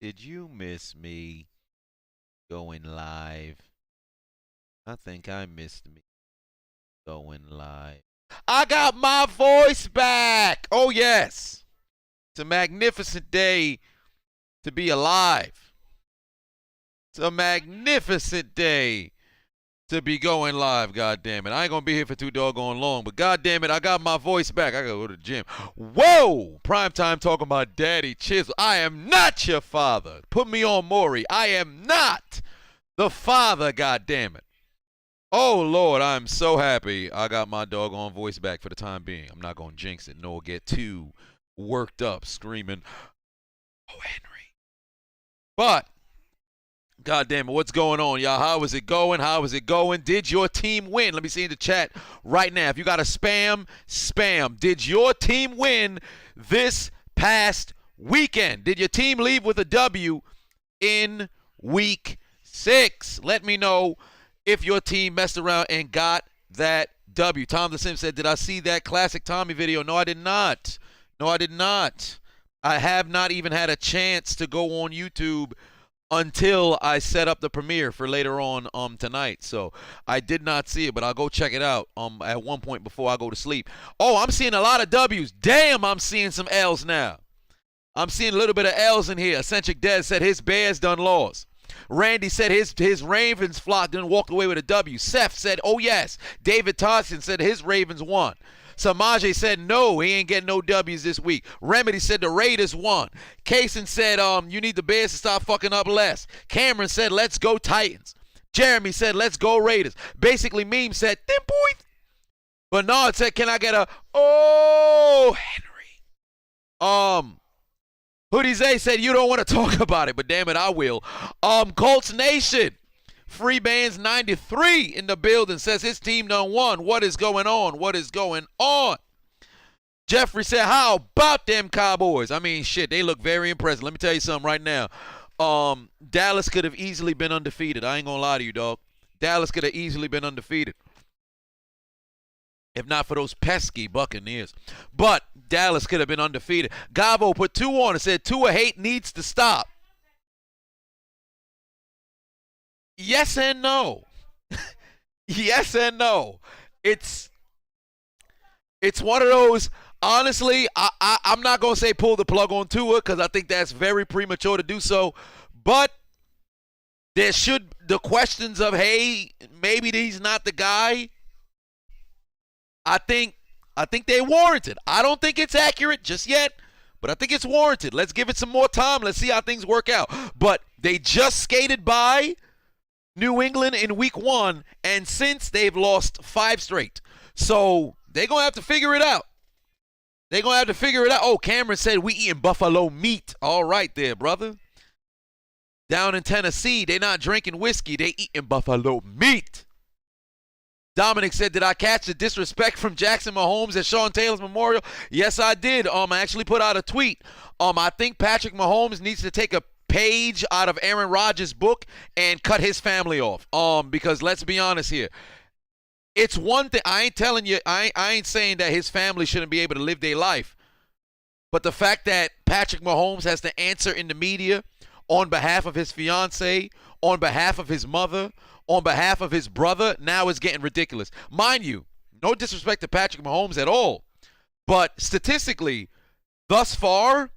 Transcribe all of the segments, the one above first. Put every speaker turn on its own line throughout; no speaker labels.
Did you miss me going live? I think I missed me going live. I got my voice back. Oh, yes. It's a magnificent day to be alive. It's a magnificent day to be going live, God damn it. I ain't gonna be here for too doggone long, but god damn it, I got my voice back. I gotta go to the gym. Whoa! Prime time talking about Daddy Chiseled. I am not your father. Put me on Maury. I am not the father, god damn it. Oh Lord, I'm so happy I got my doggone voice back for the time being. I'm not gonna jinx it nor get too worked up screaming, "Oh Henry." But god damn it, what's going on, y'all? How is it going? How is it going? Did your team win? Let me see in the chat right now. If you got a spam, spam. Did your team win this past weekend? Did your team leave with a W in week 6? Let me know if your team messed around and got that W. Tom the Sim said, did I see that classic Tommy video? No, I did not. No, I did not. I have not even had a chance to go on YouTube until I set up the premiere for later on tonight. So I did not see it, but I'll go check it out at one point before I go to sleep. Oh, I'm seeing a lot of W's. Damn, I'm seeing some L's now. I'm seeing a little bit of L's in here. Eccentric Des said his Bears done lost. Randy said his Ravens flocked and walked away with a W. Seth said, oh yes. David Tossin said his Ravens won. Samaje said no, he ain't getting no W's this week. Remedy said the Raiders won. Kaysen said you need the Bears to stop fucking up less. Cameron said let's go Titans. Jeremy said let's go Raiders. Basically Meme said them boys. Bernard said can I get a oh Henry. Hoodie Zay said you don't want to talk about it, but damn it I will. Colts Nation. Free Bands 93 in the building says his team done won. What is going on? What is going on? Jeffrey said, how about them Cowboys? I mean, shit, they look very impressive. Let me tell you something right now. Dallas could have easily been undefeated. I ain't gonna lie to you, dog. Dallas could have easily been undefeated. If not for those pesky Buccaneers. But Dallas could have been undefeated. Gavo put 2 on and said Tua hate needs to stop. Yes and no. Yes and no. It's one of those, honestly, I'm not going to say pull the plug on Tua because I think that's very premature to do so. But there should, the questions of, hey, maybe he's not the guy, I think they warranted. I don't think it's accurate just yet, but I think it's warranted. Let's give it some more time. Let's see how things work out. But they just skated by New England in week 1, and since they've lost 5 straight. So they're going to have to figure it out. They're going to have to figure it out. Oh, Cameron said we eating buffalo meat. All right there, brother. Down in Tennessee, they're not drinking whiskey. They eating buffalo meat. Dominic said, did I catch the disrespect from Jackson Mahomes at Sean Taylor's memorial? Yes, I did. I actually put out a tweet. I think Patrick Mahomes needs to take a page out of Aaron Rodgers' book and cut his family off. Because let's be honest here. It's one thing, I ain't telling you, I ain't saying that his family shouldn't be able to live their life. But the fact that Patrick Mahomes has to answer in the media on behalf of his fiance, on behalf of his mother, on behalf of his brother, now is getting ridiculous. Mind you, no disrespect to Patrick Mahomes at all. But statistically, thus far,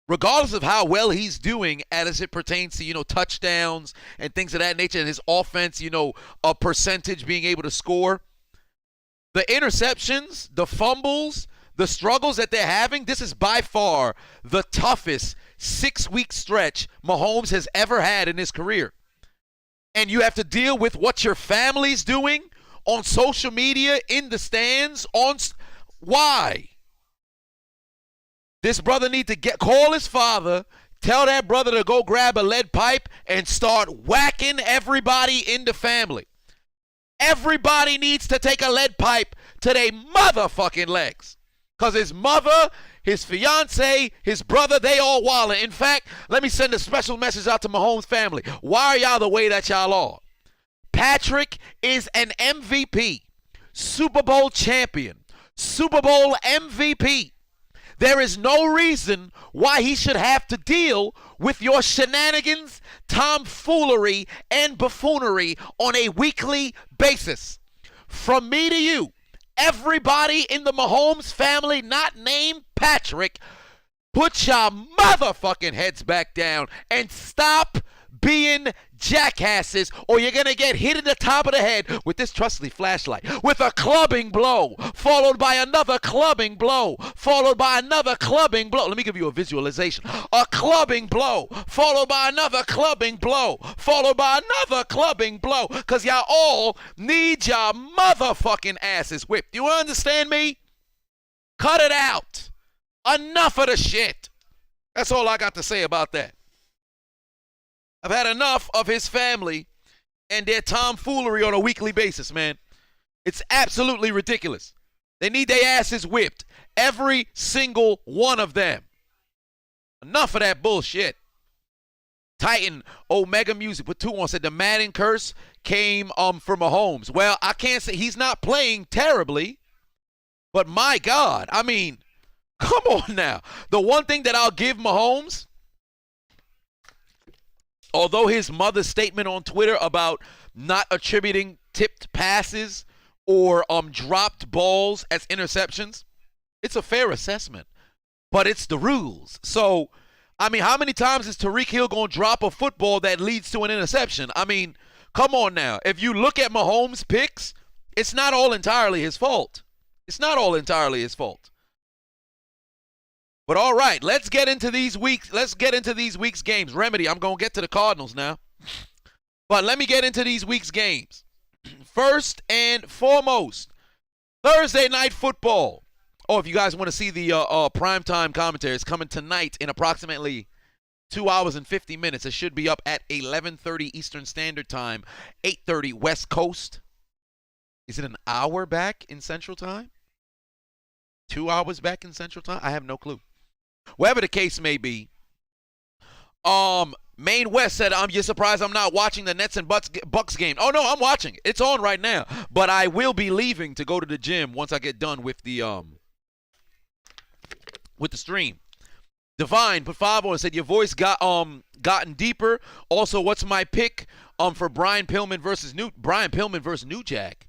regardless of how well he's doing as it pertains to, touchdowns and things of that nature and his offense, a percentage being able to score, the interceptions, the fumbles, the struggles that they're having, this is by far the toughest 6-week stretch Mahomes has ever had in his career. And you have to deal with what your family's doing on social media, in the stands, why? This brother need to call his father, tell that brother to go grab a lead pipe and start whacking everybody in the family. Everybody needs to take a lead pipe to their motherfucking legs. Because his mother, his fiance, his brother, they all wildin'. In fact, let me send a special message out to Mahomes' family. Why are y'all the way that y'all are? Patrick is an MVP, Super Bowl champion, Super Bowl MVP. There is no reason why he should have to deal with your shenanigans, tomfoolery, and buffoonery on a weekly basis. From me to you, everybody in the Mahomes family, not named Patrick, put your motherfucking heads back down and stop being jackasses, or you're going to get hit in the top of the head with this trusty flashlight with a clubbing blow, followed by another clubbing blow, followed by another clubbing blow. Let me give you a visualization. A clubbing blow, followed by another clubbing blow, followed by another clubbing blow, because y'all all need your motherfucking asses whipped. You understand me? Cut it out. Enough of the shit. That's all I got to say about that. I've had enough of his family and their tomfoolery on a weekly basis, man. It's absolutely ridiculous. They need their asses whipped. Every single one of them. Enough of that bullshit. Titan Omega Music with 2 on said the Madden curse came from Mahomes. Well, I can't say he's not playing terribly, but my God, I mean, come on now. The one thing that I'll give Mahomes, although his mother's statement on Twitter about not attributing tipped passes or dropped balls as interceptions, it's a fair assessment, but it's the rules. So, I mean, how many times is Tyreek Hill going to drop a football that leads to an interception? I mean, come on now. If you look at Mahomes' picks, it's not all entirely his fault. It's not all entirely his fault. But all right, let's get into these weeks. Let's get into these weeks' games. Remedy, I'm going to get to the Cardinals now. But let me get into these weeks' games. First and foremost, Thursday night football. Oh, if you guys want to see the primetime commentary, it's coming tonight in approximately 2 hours and 50 minutes. It should be up at 11:30 Eastern Standard Time, 8:30 West Coast. Is it an hour back in Central Time? 2 hours back in Central Time? I have no clue. Whatever the case may be, Maine West said, you're surprised I'm not watching the Nets and Bucks game. Oh, no, I'm watching it. It's on right now. But I will be leaving to go to the gym once I get done with the stream. Divine put 5 on and said, your voice gotten deeper. Also, what's my pick for Brian Pillman versus New Jack?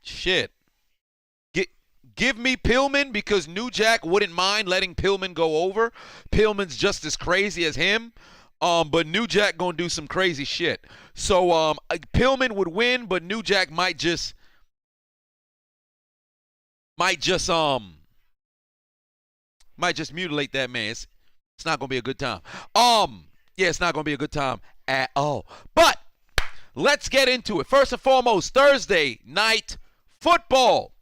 Shit. Give me Pillman because New Jack wouldn't mind letting Pillman go over. Pillman's just as crazy as him. But New Jack gonna do some crazy shit. So Pillman would win, but New Jack might just mutilate that man. It's not gonna be a good time. Yeah, it's not gonna be a good time at all. But let's get into it. First and foremost, Thursday night football.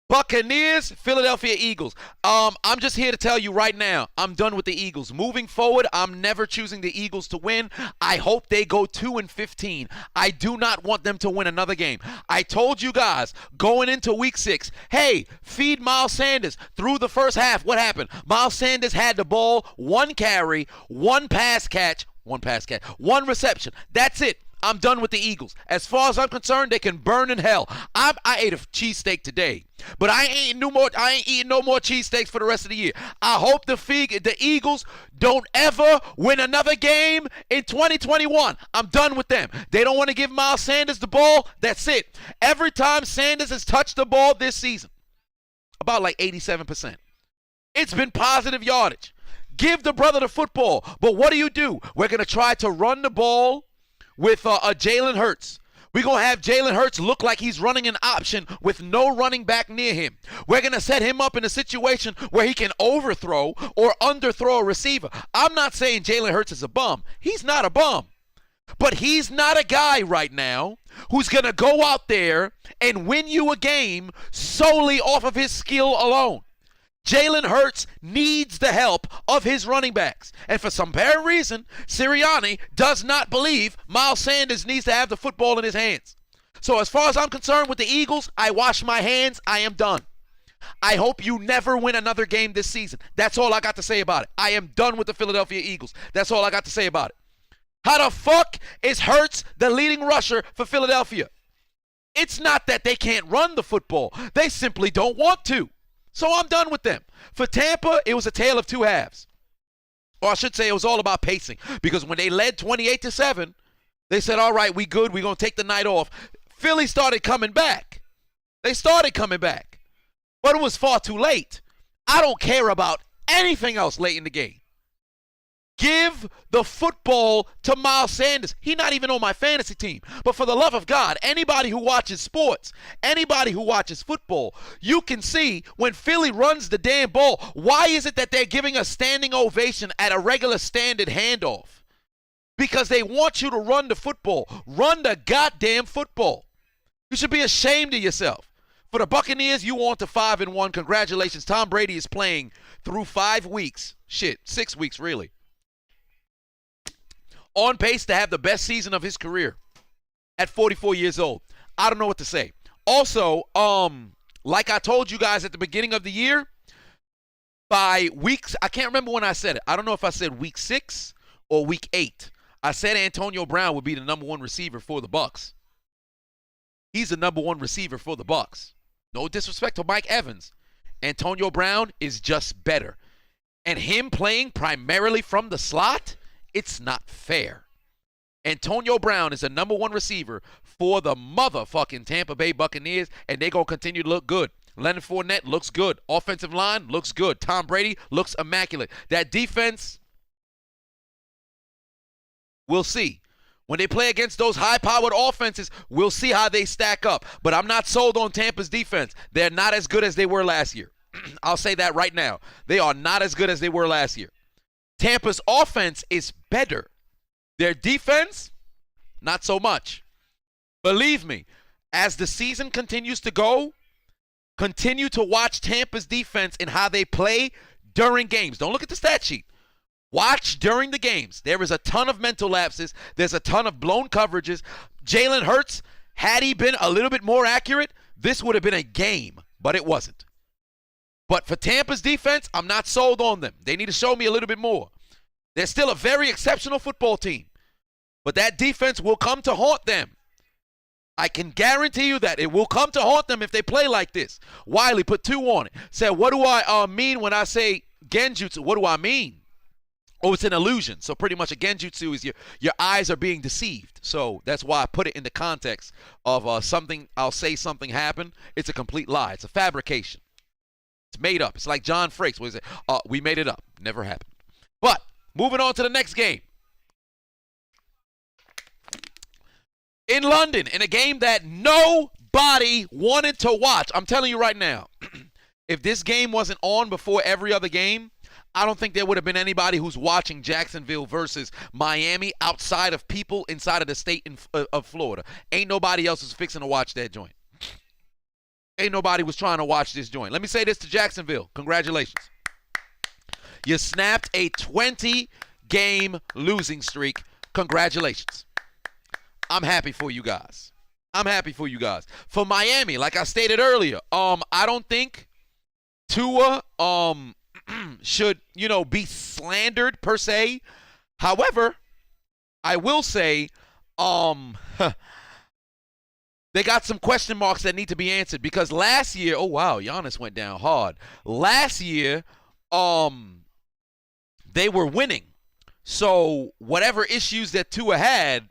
Buccaneers, Philadelphia Eagles. I'm just here to tell you right now, I'm done with the Eagles. Moving forward, I'm never choosing the Eagles to win. I hope they go 2-15. I do not want them to win another game. I told you guys going into week 6, hey, feed Miles Sanders. Through the first half, what happened? Miles Sanders had the ball, 1 carry, 1 reception. That's it. I'm done with the Eagles. As far as I'm concerned, they can burn in hell. I ate a cheesesteak today, but I ain't eating no more cheesesteaks for the rest of the year. I hope the Eagles don't ever win another game in 2021. I'm done with them. They don't want to give Miles Sanders the ball. That's it. Every time Sanders has touched the ball this season, about like 87%, it's been positive yardage. Give the brother the football. But what do? We're going to try to run the ball with Jalen Hurts. We're going to have Jalen Hurts look like he's running an option with no running back near him. We're going to set him up in a situation where he can overthrow or underthrow a receiver. I'm not saying Jalen Hurts is a bum. He's not a bum. But he's not a guy right now who's going to go out there and win you a game solely off of his skill alone. Jalen Hurts needs the help of his running backs. And for some apparent reason, Sirianni does not believe Miles Sanders needs to have the football in his hands. So as far as I'm concerned with the Eagles, I wash my hands. I am done. I hope you never win another game this season. That's all I got to say about it. I am done with the Philadelphia Eagles. That's all I got to say about it. How the fuck is Hurts the leading rusher for Philadelphia? It's not that they can't run the football. They simply don't want to. So I'm done with them. For Tampa, it was a tale of two halves. Or I should say it was all about pacing. Because when they led 28-7, they said, all right, we good. We're going to take the night off. Philly started coming back. They started coming back. But it was far too late. I don't care about anything else late in the game. Give the football to Miles Sanders. He's not even on my fantasy team. But for the love of God, anybody who watches sports, anybody who watches football, you can see when Philly runs the damn ball, why is it that they're giving a standing ovation at a regular standard handoff? Because they want you to run the football. Run the goddamn football. You should be ashamed of yourself. For the Buccaneers, you on to 5-1. Congratulations. Tom Brady is playing through 5 weeks. 6 weeks, really. On pace to have the best season of his career at 44 years old. I don't know what to say. Also, like I told you guys at the beginning of the year, by weeks, I can't remember when I said it. I don't know if I said week 6 or week 8. I said Antonio Brown would be the number 1 receiver for the Bucs. He's the number 1 receiver for the Bucs. No disrespect to Mike Evans. Antonio Brown is just better. And him playing primarily from the slot, it's not fair. Antonio Brown is the number 1 receiver for the motherfucking Tampa Bay Buccaneers, and they're going to continue to look good. Leonard Fournette looks good. Offensive line looks good. Tom Brady looks immaculate. That defense, we'll see. When they play against those high-powered offenses, we'll see how they stack up. But I'm not sold on Tampa's defense. They're not as good as they were last year. I'll say that right now. They are not as good as they were last year. Tampa's offense is better. Their defense, not so much. Believe me, as the season continues to go, continue to watch Tampa's defense and how they play during games. Don't look at the stat sheet. Watch during the games. There is a ton of mental lapses. There's a ton of blown coverages. Jalen Hurts, had he been a little bit more accurate, this would have been a game, but it wasn't. But for Tampa's defense, I'm not sold on them. They need to show me a little bit more. They're still a very exceptional football team. But that defense will come to haunt them. I can guarantee you that. It will come to haunt them if they play like this. Wiley put 2 on it. Said, what do I mean when I say genjutsu? What do I mean? Oh, it's an illusion. So pretty much a genjutsu is your eyes are being deceived. So that's why I put it in the context of something. I'll say something happened. It's a complete lie. It's a fabrication. It's made up. It's like John Frakes. What is it? We made it up. Never happened. But moving on to the next game. In London, in a game that nobody wanted to watch. I'm telling you right now, if this game wasn't on before every other game, I don't think there would have been anybody who's watching Jacksonville versus Miami outside of people inside of the state of Florida. Ain't nobody else who's fixing to watch that joint. Ain't nobody was trying to watch this joint. Let me say this to Jacksonville. Congratulations. You snapped a 20-game losing streak. Congratulations. I'm happy for you guys. I'm happy for you guys. For Miami, like I stated earlier, I don't think Tua should, be slandered per se. However, I will say they got some question marks that need to be answered because last year, oh wow, Giannis went down hard. Last year, they were winning. So whatever issues that Tua had,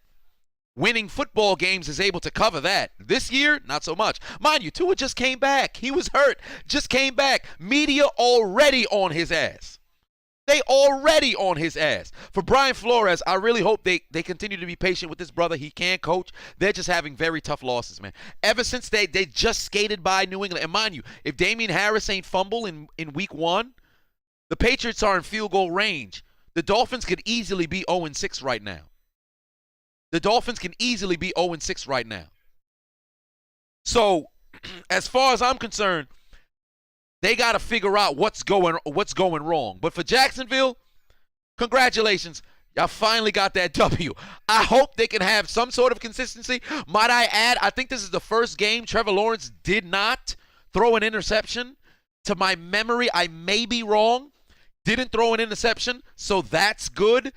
winning football games is able to cover that. This year, not so much. Mind you, Tua just came back. He was hurt. Just came back. Media already on his ass. They already on his ass. For Brian Flores, I really hope they continue to be patient with this brother. He can coach. They're just having very tough losses, man. Ever since they just skated by New England. And mind you, if Damian Harris ain't fumble in week 1, the Patriots are in field goal range. The Dolphins could easily be 0-6 right now. The Dolphins can easily be 0-6 right now. So, as far as I'm concerned, they got to figure out what's going wrong. But for Jacksonville, congratulations. Y'all finally got that W. I hope they can have some sort of consistency. Might I add, I think this is the first game Trevor Lawrence did not throw an interception. To my memory, I may be wrong. Didn't throw an interception, so that's good.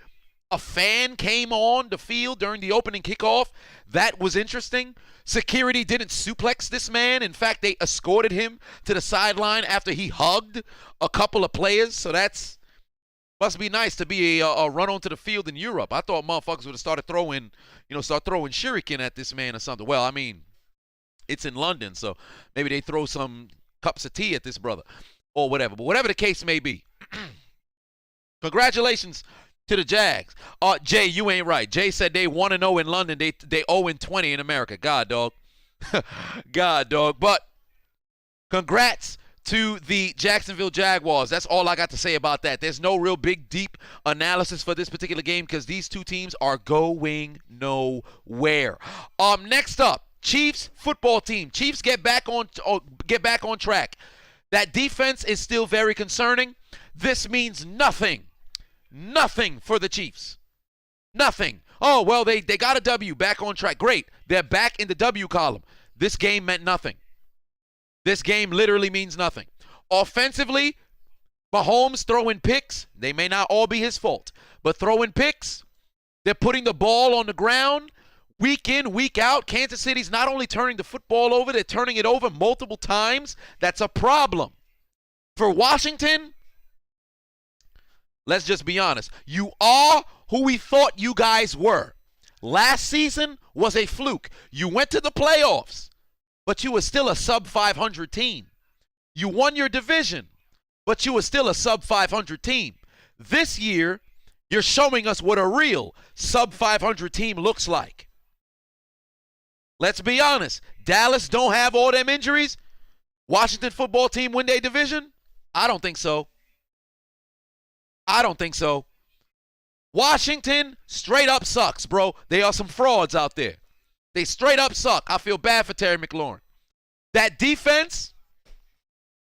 A fan came on the field during the opening kickoff. That was interesting. Security didn't suplex this man. In fact, they escorted him to the sideline after he hugged a couple of players. So that's must be nice to be a run onto the field in Europe. I thought motherfuckers would have started throwing, start throwing shuriken at this man or something. Well, I mean, it's in London, so maybe they throw some cups of tea at this brother or whatever. But whatever the case may be, congratulations to the Jags. Jay, you ain't right. Jay said they 1-0 in London. They 0-20 in America. God, dog. God, dog. But congrats to the Jacksonville Jaguars. That's all I got to say about that. There's no real big, deep analysis for this particular game because these two teams are going nowhere. Next up, Chiefs football team. Chiefs get back on track. That defense is still very concerning. This means nothing. Nothing for the Chiefs. Nothing. Oh, well, they got a W, back on track. Great. They're back in the W column. This game meant nothing. This game literally means nothing. Offensively, Mahomes throwing picks. They may not all be his fault, but throwing picks. They're putting the ball on the ground week in, week out. Kansas City's not only turning the football over, they're turning it over multiple times. That's a problem. For Washington, let's just be honest. You are who we thought you guys were. Last season was a fluke. You went to the playoffs, but you were still a sub-500 team. You won your division, but you were still a sub-500 team. This year, you're showing us what a real sub-500 team looks like. Let's be honest. Dallas don't have all them injuries. Washington football team win their division? I don't think so. I don't think so. Washington straight up sucks, bro. They are some frauds out there. They straight up suck. I feel bad for Terry McLaurin. That defense,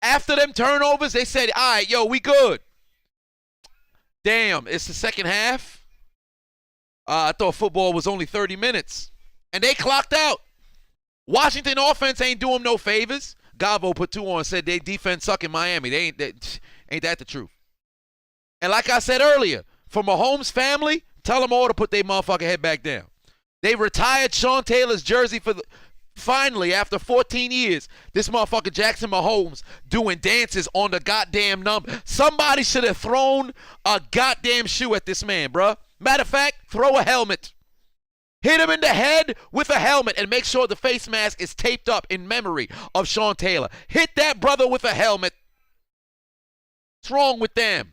after them turnovers, they said, all right, yo, we good. Damn, it's the second half. I thought football was only 30 minutes. And they clocked out. Washington offense ain't doing no favors. Gavo put 2 on and said they defense suck in Miami. Ain't that the truth? And like I said earlier, for Mahomes' family, tell them all to put their motherfucking head back down. They retired Sean Taylor's jersey finally, after 14 years, this motherfucker Jackson Mahomes doing dances on the goddamn number. Somebody should have thrown a goddamn shoe at this man, bruh. Matter of fact, throw a helmet. Hit him in the head with a helmet and make sure the face mask is taped up in memory of Sean Taylor. Hit that brother with a helmet. What's wrong with them?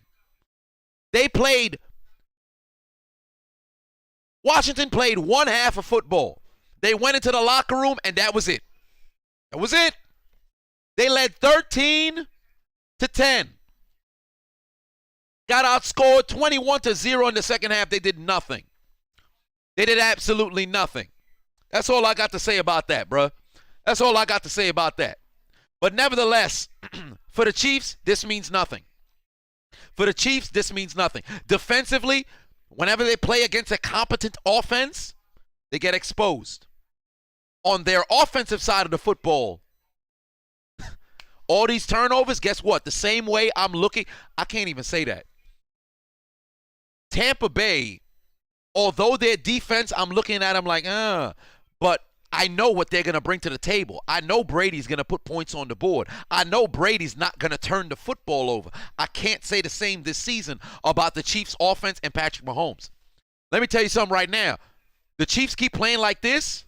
Washington played one half of football. They went into the locker room, and that was it. That was it. They led 13-10. Got outscored 21-0 in the second half. They did nothing. They did absolutely nothing. That's all I got to say about that, bro. That's all I got to say about that. But nevertheless, for the Chiefs, this means nothing. For the Chiefs, this means nothing. Defensively, whenever they play against a competent offense, they get exposed. On their offensive side of the football, all these turnovers, guess what? The same way I'm looking, I can't even say that. Tampa Bay, although their defense, I'm looking at them like, but I know what they're going to bring to the table. I know Brady's going to put points on the board. I know Brady's not going to turn the football over. I can't say the same this season about the Chiefs' offense and Patrick Mahomes. Let me tell you something right now. The Chiefs keep playing like this,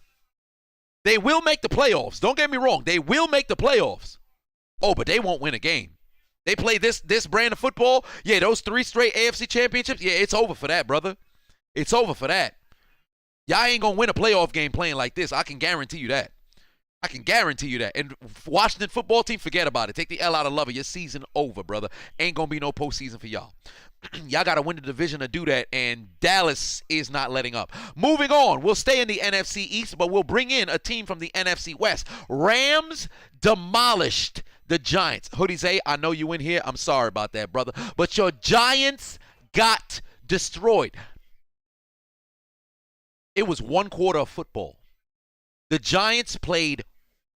they will make the playoffs. Don't get me wrong. They will make the playoffs. Oh, but they won't win a game. They play this brand of football. Yeah, those 3 straight AFC championships. Yeah, it's over for that, brother. It's over for that. Y'all ain't going to win a playoff game playing like this. I can guarantee you that. I can guarantee you that. And Washington football team, forget about it. Take the L out of love. Your season over, brother. Ain't going to be no postseason for y'all. Y'all got to win the division to do that, and Dallas is not letting up. Moving on, we'll stay in the NFC East, but we'll bring in a team from the NFC West. Rams demolished the Giants. Hoodies A, I know you in here. I'm sorry about that, brother. But your Giants got destroyed. It was 1 quarter of football. The Giants played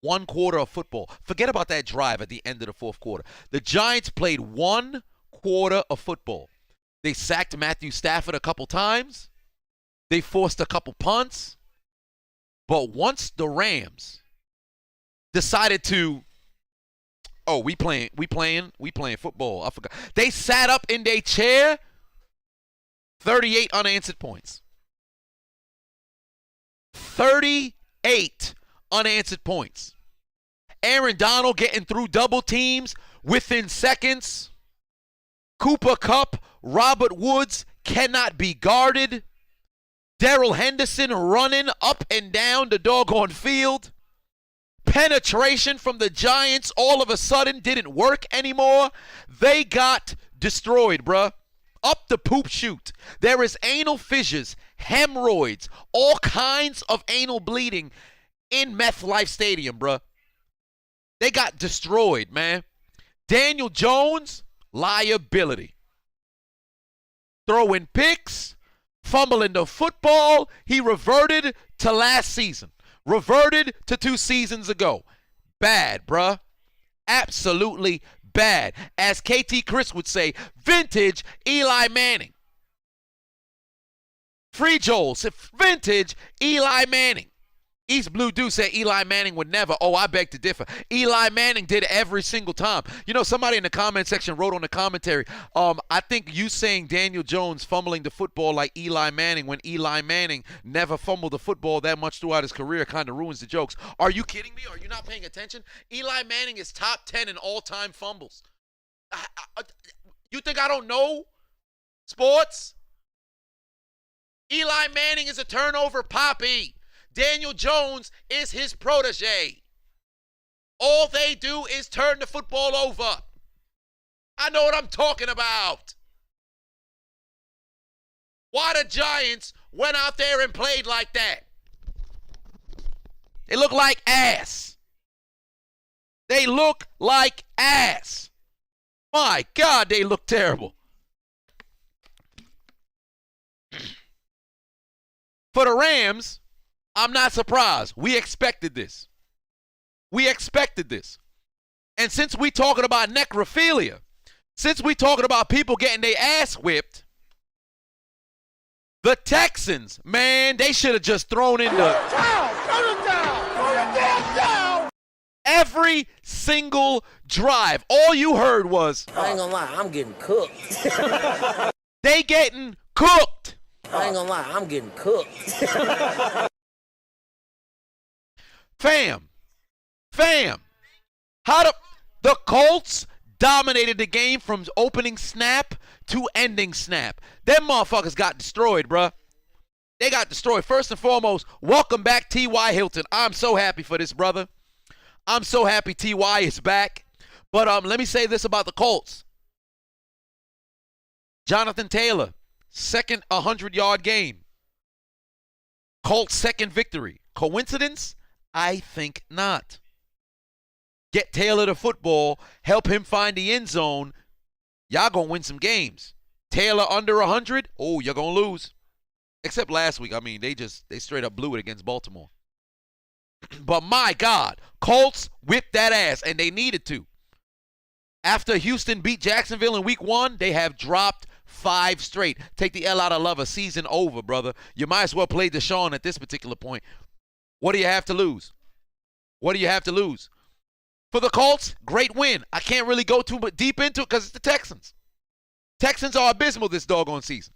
1 quarter of football. Forget about that drive at the end of the 4th quarter. The Giants played 1 quarter of football. They sacked Matthew Stafford a couple times. They forced a couple punts. But once the Rams decided to, oh, we playing football. I forgot. They sat up in their chair. 38 unanswered points. 38 unanswered points. Aaron Donald getting through double teams within seconds. Cooper Kupp, Robert Woods cannot be guarded. Darrell Henderson running up and down the doggone field. Penetration from the Giants all of a sudden didn't work anymore. They got destroyed, bruh. Up the poop chute. There is anal fissures, hemorrhoids, all kinds of anal bleeding in MetLife Stadium, bruh. They got destroyed, man. Daniel Jones, liability. Throwing picks, fumbling the football. He reverted to last season. Reverted to 2 seasons ago. Bad, bruh. Absolutely bad. As KT Chris would say, vintage Eli Manning. Free Joel said, vintage Eli Manning. East Blue Dew said Eli Manning would never. Oh, I beg to differ. Eli Manning did every single time. You know, somebody in the comment section wrote on the commentary, I think you saying Daniel Jones fumbling the football like Eli Manning when Eli Manning never fumbled the football that much throughout his career kind of ruins the jokes. Are you kidding me? Are you not paying attention? Eli Manning is top 10 in all-time fumbles. You think I don't know sports? Eli Manning is a turnover poppy. Daniel Jones is his protege. All they do is turn the football over. I know what I'm talking about. Why the Giants went out there and played like that? They look like ass. They look like ass. My God, they look terrible. For the Rams, I'm not surprised. We expected this. We expected this. And since we talking about necrophilia, since we talking about people getting their ass whipped, the Texans, man, they should have just thrown in the... down. Every single drive. All you heard was...
I ain't gonna lie, I'm getting cooked.
They getting cooked.
I ain't gonna lie, I'm getting cooked.
Fam, how the Colts dominated the game from opening snap to ending snap. Them motherfuckers got destroyed, bruh. They got destroyed. First and foremost, welcome back T.Y. Hilton. I'm so happy for this, brother. I'm so happy T.Y. is back. But let me say this about the Colts. Jonathan Taylor, second 100-yard game. Colts' second victory. Coincidence? I think not. Get Taylor the football, help him find the end zone. Y'all gonna win some games. Taylor under 100, oh, you're gonna lose. Except last week, I mean, they straight up blew it against Baltimore. But my God, Colts whipped that ass, and they needed to. After Houston beat Jacksonville in week 1, they have dropped 5 straight. Take the L out of love, a season over, brother. You might as well play Deshaun at this particular point. What do you have to lose? What do you have to lose? For the Colts, great win. I can't really go too deep into it because it's the Texans. Texans are abysmal this doggone season.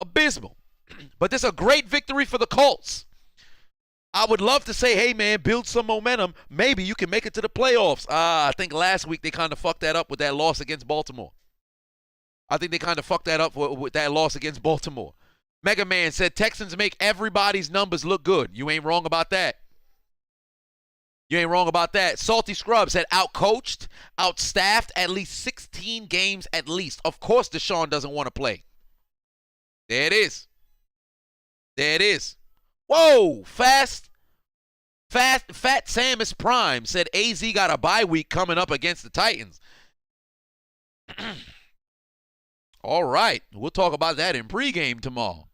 Abysmal. But this is a great victory for the Colts. I would love to say, hey, man, build some momentum. Maybe you can make it to the playoffs. I think last week they kind of fucked that up with that loss against Baltimore. I think they kind of fucked that up with that loss against Baltimore. Mega Man said Texans make everybody's numbers look good. You ain't wrong about that. You ain't wrong about that. Salty Scrub said outcoached, outstaffed, at least 16 games at least. Of course Deshaun doesn't want to play. There it is. There it is. Whoa, Fat Samus Prime said AZ got a bye week coming up against the Titans. All right, we'll talk about that in pregame tomorrow.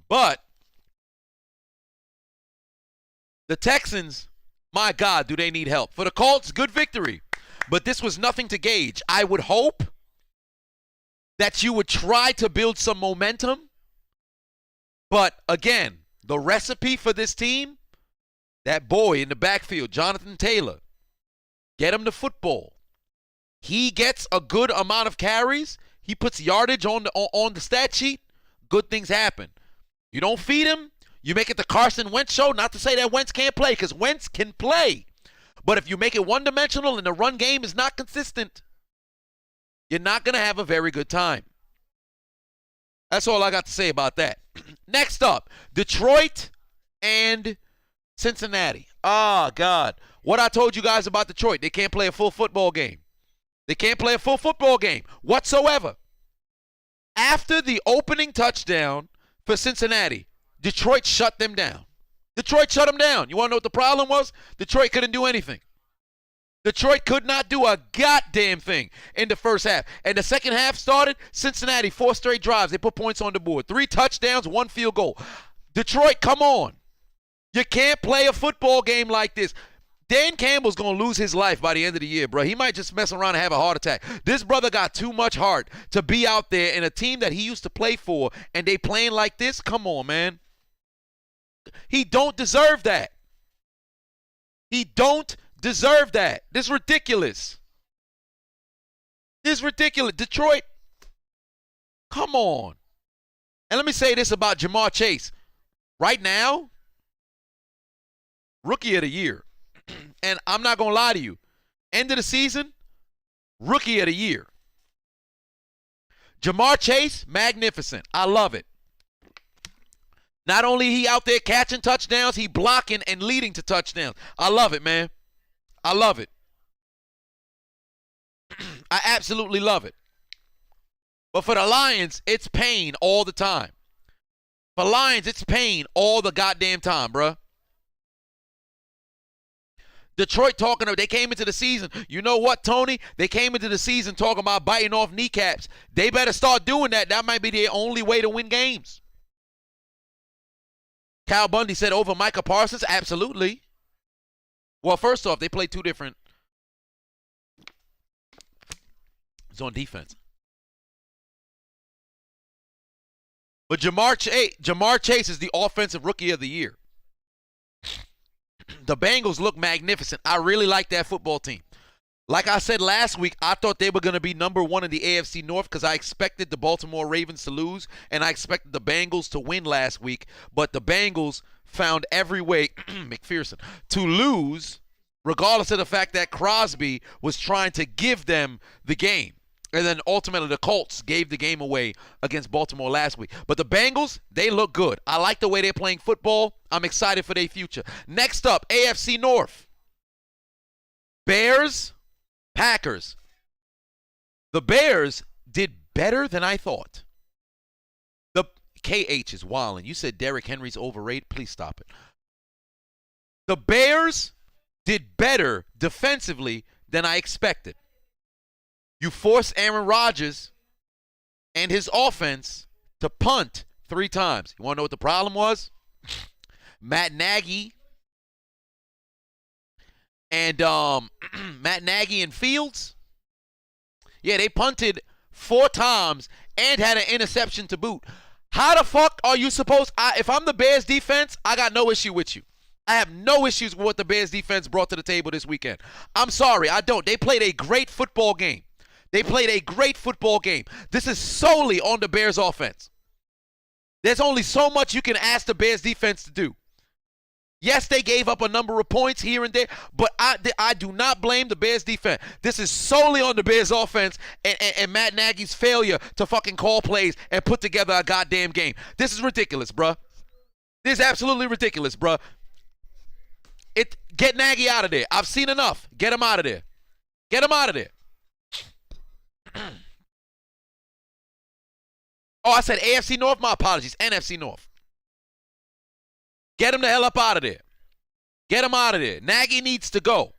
But the Texans, my God, do they need help. For the Colts, good victory. But this was nothing to gauge. I would hope that you would try to build some momentum. But again, the recipe for this team, that boy in the backfield, Jonathan Taylor, get him the football. He gets a good amount of carries. He puts yardage on the stat sheet. Good things happen. You don't feed him. You make it the Carson Wentz show. Not to say that Wentz can't play, because Wentz can play. But if you make it one-dimensional and the run game is not consistent, you're not going to have a very good time. That's all I got to say about that. Next up, Detroit and Cincinnati. Oh, God. What I told you guys about Detroit, they can't play a full football game. They can't play a full football game whatsoever. After the opening touchdown for Cincinnati, Detroit shut them down. Detroit shut them down. You want to know what the problem was? Detroit couldn't do anything. Detroit could not do a goddamn thing in the first half. And the second half started, Cincinnati, 4 straight drives. They put points on the board. 3 touchdowns, 1 field goal. Detroit, come on. You can't play a football game like this. Dan Campbell's going to lose his life by the end of the year, bro. He might just mess around and have a heart attack. This brother got too much heart to be out there in a team that he used to play for, and they playing like this? Come on, man. He don't deserve that. He don't deserve that. This is ridiculous. This is ridiculous. Detroit, come on. And let me say this about Jamar Chase. Right now, rookie of the year. And I'm not going to lie to you. End of the season, rookie of the year. Jamar Chase, magnificent. I love it. Not only he out there catching touchdowns, he blocking and leading to touchdowns. I love it, man. I love it. I absolutely love it. But for the Lions, it's pain all the time. For Lions, it's pain all the goddamn time, bruh. Detroit they came into the season. You know what, Tony? They came into the season talking about biting off kneecaps. They better start doing that. That might be their only way to win games. Cal Bundy said over Micah Parsons. Absolutely. Well, first off, they play 2 different. It's on defense. But Jamar Chase is the offensive rookie of the year. The Bengals look magnificent. I really like that football team. Like I said last week, I thought they were going to be number 1 in the AFC North because I expected the Baltimore Ravens to lose, and I expected the Bengals to win last week. But the Bengals found every way, McPherson, to lose, regardless of the fact that Crosby was trying to give them the game. And then ultimately the Colts gave the game away against Baltimore last week. But the Bengals, they look good. I like the way they're playing football. I'm excited for their future. Next up, AFC North. Bears, Packers. The Bears did better than I thought. The KH is wilding. You said Derrick Henry's overrated. Please stop it. The Bears did better defensively than I expected. You force Aaron Rodgers and his offense to punt 3 times. You want to know what the problem was? Matt Nagy and Fields. Yeah, they punted 4 times and had an interception to boot. How the fuck are you supposed? If I'm the Bears defense, I got no issue with you. I have no issues with what the Bears defense brought to the table this weekend. I'm sorry, I don't. They played a great football game. They played a great football game. This is solely on the Bears offense. There's only so much you can ask the Bears defense to do. Yes, they gave up a number of points here and there, but I do not blame the Bears defense. This is solely on the Bears offense and Matt Nagy's failure to fucking call plays and put together a goddamn game. This is ridiculous, bruh. This is absolutely ridiculous, bruh. Get Nagy out of there. I've seen enough. Get him out of there. Get him out of there. Oh, I said AFC North? My apologies. NFC North. Get him the hell up out of there. Get him out of there. Nagy needs to go.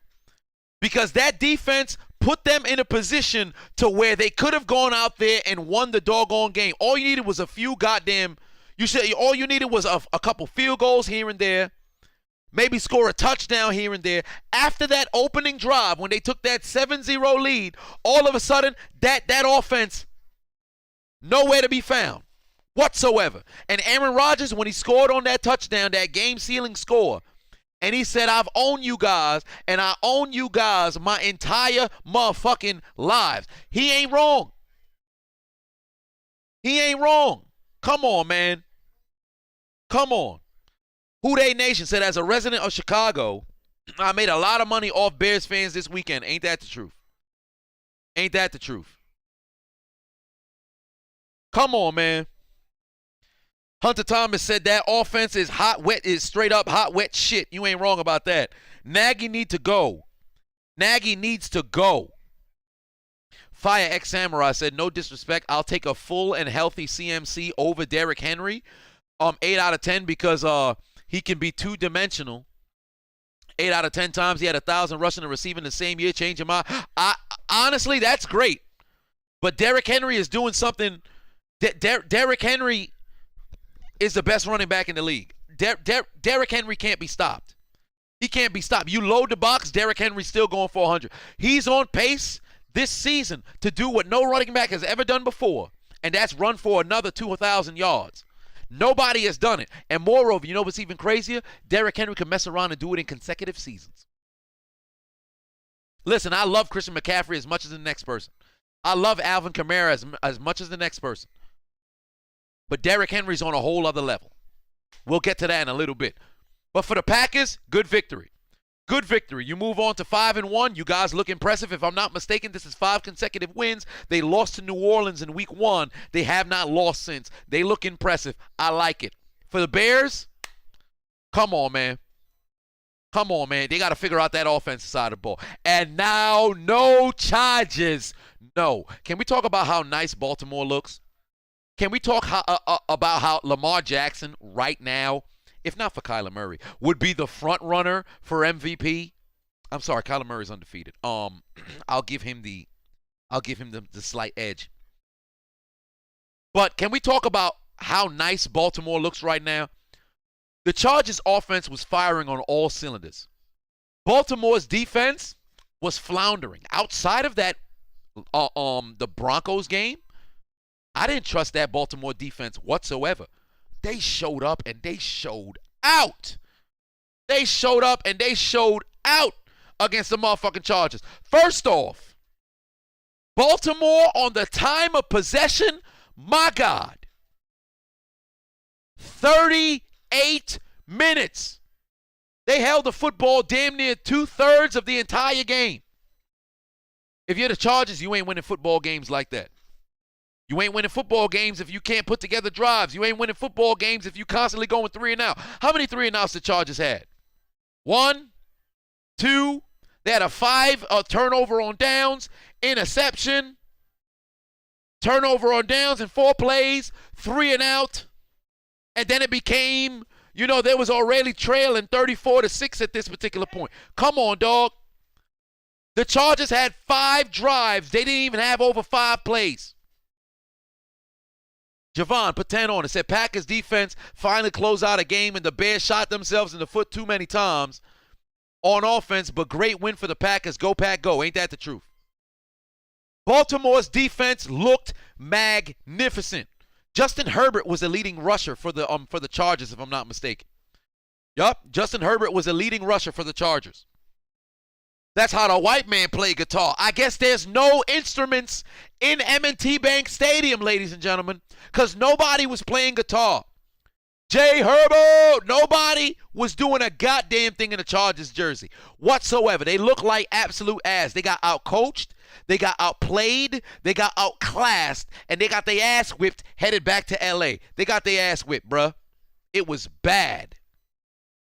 Because that defense put them in a position to where they could have gone out there and won the doggone game. All you needed was a few goddamn, all you needed was a couple field goals here and there. Maybe score a touchdown here and there. After that opening drive, when they took that 7-0 lead, all of a sudden, that offense Nowhere to be found whatsoever. And Aaron Rodgers, when he scored on that touchdown, that game-sealing score, and he said, I've owned you guys, and I own you guys my entire motherfucking lives. He ain't wrong. He ain't wrong. Come on, man. Come on. Who Dey Nation said, as a resident of Chicago, I made a lot of money off Bears fans this weekend. Ain't that the truth? Ain't that the truth? Come on, man. Hunter Thomas said that offense is hot, wet, is straight up hot, wet shit. You ain't wrong about that. Nagy need to go. Nagy needs to go. Fire X Samurai said, no disrespect, I'll take a full and healthy CMC over Derrick Henry. 8 out of 10 because he can be two-dimensional. 8 out of 10 times he had 1,000 rushing and receiving the same year. Change your mind. Honestly, that's great. But Derrick Henry is doing something. Derrick Henry is the best running back in the league. Derrick Henry can't be stopped. He can't be stopped. You load the box, Derrick Henry's still going for 100. He's on pace this season to do what no running back has ever done before, and that's run for another 2,000 yards. Nobody has done it. And moreover, you know what's even crazier? Derrick Henry can mess around and do it in consecutive seasons. Listen, I love Christian McCaffrey as much as the next person. I love Alvin Kamara as much as the next person. But Derrick Henry's on a whole other level. We'll get to that in a little bit. But for the Packers, good victory. Good victory. You move on to 5-1. You guys look impressive. If I'm not mistaken, this is 5 consecutive wins. They lost to New Orleans in week 1. They have not lost since. They look impressive. I like it. For the Bears, come on, man. Come on, man. They got to figure out that offensive side of the ball. And now, no charges. No. Can we talk about how nice Baltimore looks? Can we talk about how Lamar Jackson right now, if not for Kyler Murray, would be the front runner for MVP? I'm sorry, Kyler Murray's undefeated. I'll give him the slight edge. But can we talk about how nice Baltimore looks right now? The Chargers offense was firing on all cylinders. Baltimore's defense was floundering. Outside of that the Broncos game, I didn't trust that Baltimore defense whatsoever. They showed up and they showed out. They showed up and they showed out against the motherfucking Chargers. First off, Baltimore on the time of possession, my God, 38 minutes. They held the football damn near 2/3 of the entire game. If you're the Chargers, you ain't winning football games like that. You ain't winning football games if you can't put together drives. You ain't winning football games if you constantly going 3 and out. How many 3 and outs the Chargers had? 1, 2. They had a 5 turnover on downs, interception, turnover on downs in 4 plays, 3 and out. And then it became, there was already trailing 34-6 at this particular point. Come on, dog. The Chargers had 5 drives. They didn't even have over 5 plays. Javon put 10 on it. Said Packers defense finally closed out a game and the Bears shot themselves in the foot too many times on offense, but great win for the Packers. Go, Pack, go. Ain't that the truth? Baltimore's defense looked magnificent. Justin Herbert was a leading rusher for the Chargers, if I'm not mistaken. Yup, Justin Herbert was a leading rusher for the Chargers. That's how the white man played guitar. I guess there's no instruments in M&T Bank Stadium, ladies and gentlemen, because nobody was playing guitar. Jay Herbo, nobody was doing a goddamn thing in the Chargers jersey whatsoever. They look like absolute ass. They got outcoached, they got outplayed, they got outclassed, and they got their ass whipped headed back to L.A. They got their ass whipped, bruh. It was bad.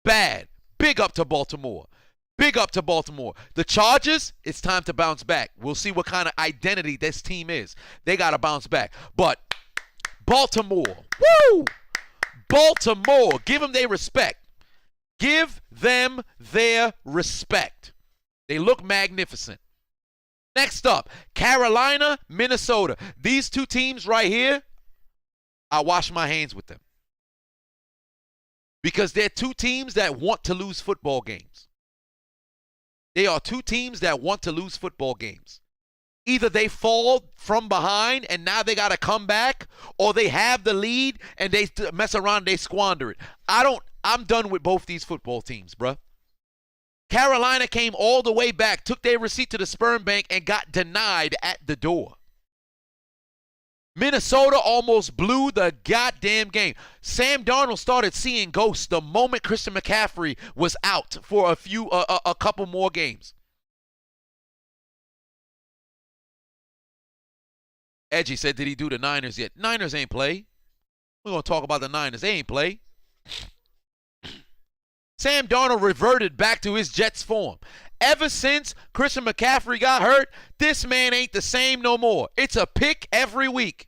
Bad. Big up to Baltimore. Big up to Baltimore. The Chargers, it's time to bounce back. We'll see what kind of identity this team is. They got to bounce back. But Baltimore, woo! Baltimore, give them their respect. Give them their respect. They look magnificent. Next up, Carolina, Minnesota. These 2 teams right here, I wash my hands with them. Because they're 2 teams that want to lose football games. They are 2 teams that want to lose football games. Either they fall from behind and now they got to come back, or they have the lead and they mess around and they squander it. I'm done with both these football teams, bruh. Carolina came all the way back, took their receipt to the sperm bank, and got denied at the door. Minnesota almost blew the goddamn game. Sam Darnold started seeing ghosts the moment Christian McCaffrey was out for a couple more games. Edgy said, did he do the Niners yet? Niners ain't play. We're going to talk about the Niners. They ain't play. Sam Darnold reverted back to his Jets form. Ever since Christian McCaffrey got hurt, this man ain't the same no more. It's a pick every week.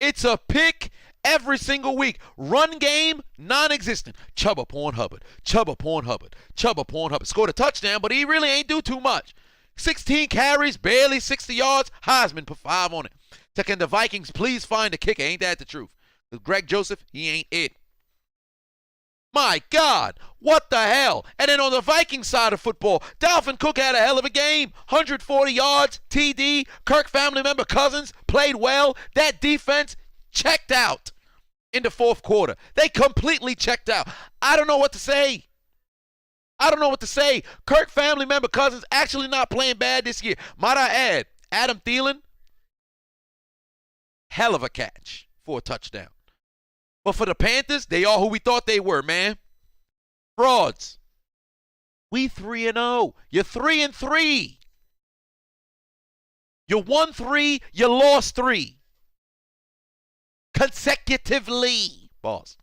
It's a pick every single week. Run game, non-existent. Chubba Porn-Hubbard. Chubba Porn-Hubbard. Chubba Porn-Hubbard. Scored a touchdown, but he really ain't do too much. 16 carries, barely 60 yards. Heisman put 5 on it. Can the Vikings please find a kicker? Ain't that the truth? Greg Joseph, he ain't it. My God, what the hell? And then on the Vikings side of football, Dalvin Cook had a hell of a game. 140 yards, TD. Kirk family member Cousins played well. That defense checked out in the fourth quarter. They completely checked out. I don't know what to say. Kirk family member Cousins actually not playing bad this year. Might I add, Adam Thielen, hell of a catch for a touchdown. But for the Panthers, they are who we thought they were, man. Frauds. We 3-0. You're 3-3. You won 3, you lost 3. Consecutively, boss.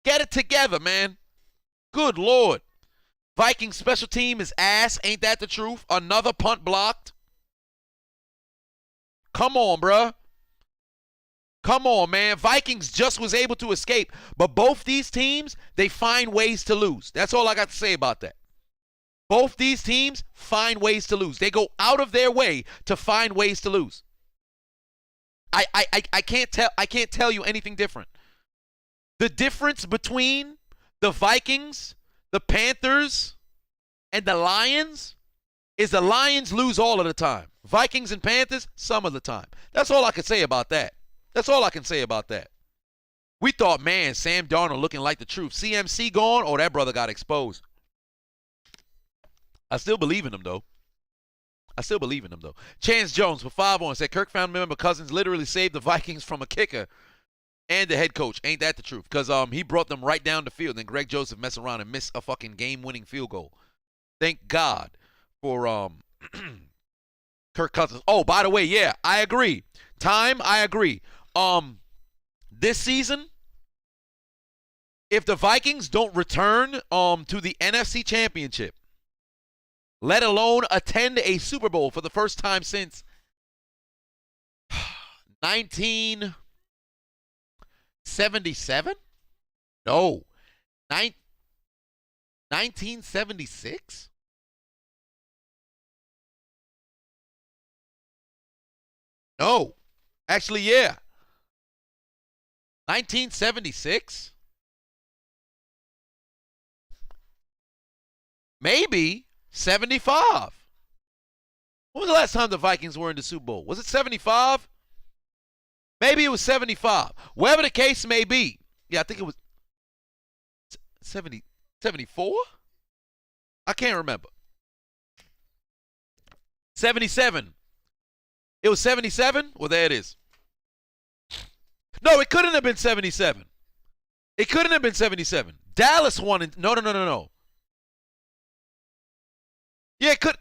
Get it together, man. Good Lord. Viking special team is ass. Ain't that the truth? Another punt blocked. Come on, bruh. Come on, man. Vikings just was able to escape. But both these teams, they find ways to lose. That's all I got to say about that. Both these teams find ways to lose. They go out of their way to find ways to lose. I can't tell you anything different. The difference between the Vikings, the Panthers, and the Lions is the Lions lose all of the time. Vikings and Panthers, some of the time. That's all I can say about that. We thought, man, Sam Darnold looking like the truth. CMC gone, oh, that brother got exposed. I still believe in him, though. Chance Jones for 5 on said, Kirk family member Cousins literally saved the Vikings from a kicker and the head coach. Ain't that the truth? Because he brought them right down the field, and Greg Joseph messed around and missed a fucking game-winning field goal. Thank God for Kirk Cousins. Oh, by the way, yeah, I agree. I agree. This season, if the Vikings don't return to the NFC Championship, let alone attend a Super Bowl for the first time since 1977? No. 1976? No. Actually, yeah. 1976? Maybe 75. When was the last time the Vikings were in the Super Bowl? Was it 75? Maybe it was 75. Whatever the case may be. Yeah, I think it was 74? I can't remember. 77. It was 77? Well, there it is. No, it couldn't have been 77. It couldn't have been 77. Dallas won in, no. Yeah, it could.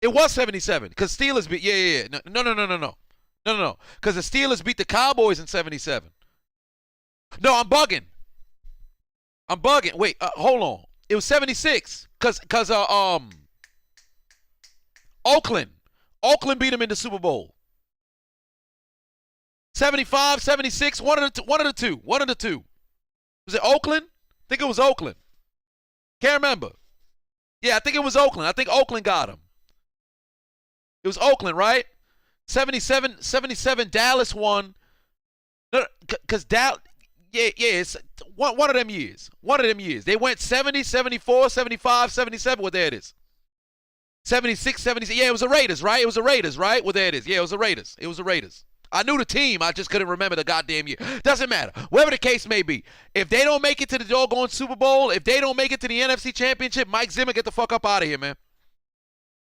It was 77 because Steelers beat. Yeah. No. Because the Steelers beat the Cowboys in 77. No, I'm bugging. Wait, hold on. It was 76 because Oakland beat them in the Super Bowl. 75, 76, one of the two. Was it Oakland? I think it was Oakland. Can't remember. Yeah, I think it was Oakland. I think Oakland got him. It was Oakland, right? 77 Dallas won. No, because Dallas, yeah, it's one of them years. They went 70, 74, 75, 77. Well, there it is. 76, 76. Yeah, it was the Raiders, right? It was the Raiders, right? Well, there it is. Yeah, it was the Raiders. It was the Raiders. I knew the team. I just couldn't remember the goddamn year. Doesn't matter. Whatever the case may be. If they don't make it to the doggone Super Bowl, if they don't make it to the NFC Championship, Mike Zimmer, get the fuck up out of here, man.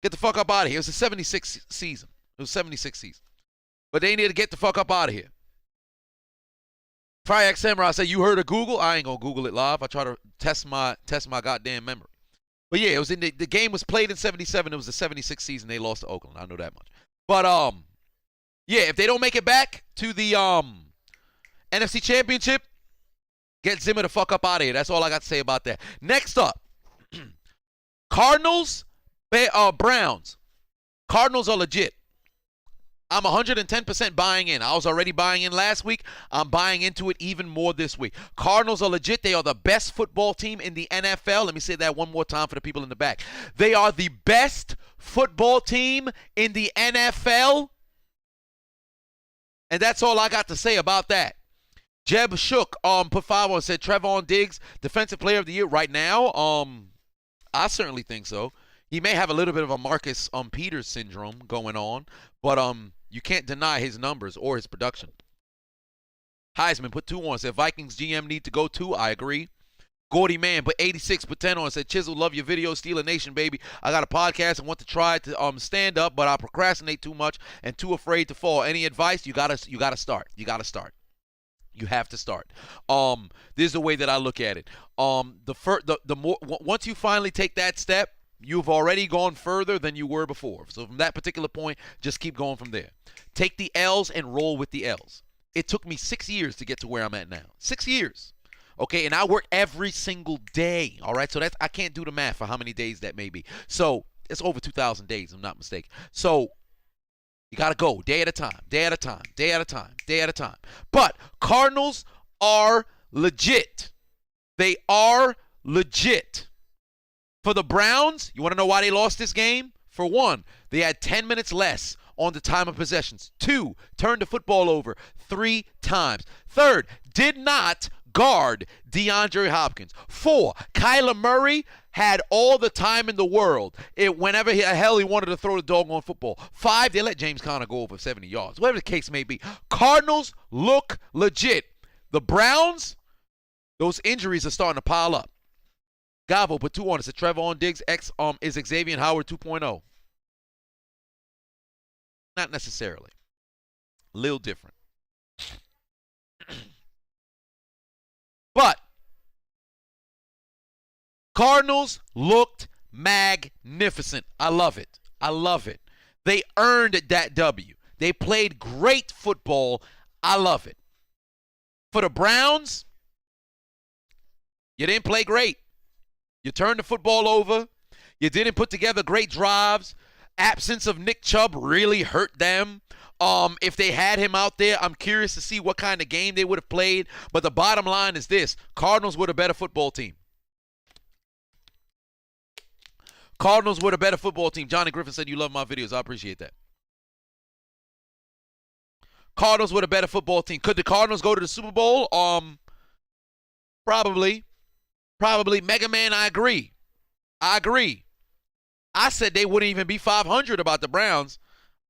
Get the fuck up out of here. It was a 76 season. It was 76 season. But they need to get the fuck up out of here. Triax Samurai said, you heard of Google? I ain't gonna Google it live. I try to test my goddamn memory. But yeah, it was in the game was played in 77. It was the 76 season. They lost to Oakland. I know that much. But yeah, if they don't make it back to the NFC Championship, get Zimmer the fuck up out of here. That's all I got to say about that. Next up, Cardinals, Browns. Cardinals are legit. I'm 110% buying in. I was already buying in last week. I'm buying into it even more this week. Cardinals are legit. They are the best football team in the NFL. Let me say that one more time for the people in the back. They are the best football team in the NFL. And that's all I got to say about that. Jeb Shook put 5 on, said Trevon Diggs, defensive player of the year right now. I certainly think so. He may have a little bit of a Marcus Peters syndrome going on, but you can't deny his numbers or his production. Heisman put 2 on, said Vikings GM need to go too. I agree. Gordy Man put 86, put 10 on, said Chiseled, love your video, Steeler Nation, baby. I got a podcast and want to try to stand up, but I procrastinate too much and too afraid to fall. Any advice? You gotta start. You gotta start. You have to start. This is the way that I look at it. The more once you finally take that step, you've already gone further than you were before. So from that particular point, just keep going from there. Take the L's and roll with the L's. It took me 6 years to get to where I'm at now. 6 years. Okay, and I work every single day. All right, so I can't do the math for how many days that may be. So it's over 2,000 days, if I'm not mistaken. So you got to go day at a time, day at a time, day at a time, day at a time. But Cardinals are legit. They are legit. For the Browns, you want to know why they lost this game? For one, they had 10 minutes less on the time of possessions. 2, turned the football over 3 times. 3rd, did not guard DeAndre Hopkins. 4, Kyler Murray had all the time in the world. Whenever the hell he wanted to throw the doggone football. 5, they let James Conner go over 70 yards. Whatever the case may be. Cardinals look legit. The Browns, those injuries are starting to pile up. Gavo put 2 on it. Said Trevon Diggs is Xavier Howard 2.0. Not necessarily. A little different. But Cardinals looked magnificent. I love it. I love it. They earned that W. They played great football. I love it. For the Browns, you didn't play great. You turned the football over. You didn't put together great drives. Absence of Nick Chubb really hurt them. If they had him out there, I'm curious to see what kind of game they would have played. But the bottom line is this. Cardinals were the better football team. Cardinals were the better football team. Johnny Griffin said you love my videos. I appreciate that. Cardinals were the better football team. Could the Cardinals go to the Super Bowl? Probably. Probably. Mega Man, I agree. I said they wouldn't even be 500 about the Browns.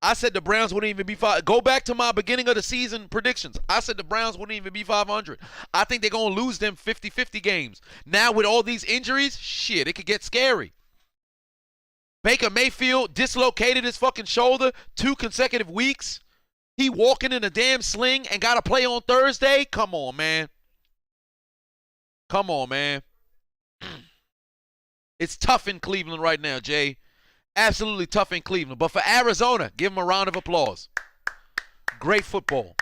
I said the Browns wouldn't even be 500. Go back to my beginning of the season predictions. I said the Browns wouldn't even be 500. I think they're going to lose them 50-50 games. Now with all these injuries, shit, it could get scary. Baker Mayfield dislocated his fucking shoulder 2 consecutive weeks. He walking in a damn sling and got to play on Thursday? Come on, man. Come on, man. It's tough in Cleveland right now, Jay. Absolutely tough in Cleveland. But for Arizona, give them a round of applause. Great football.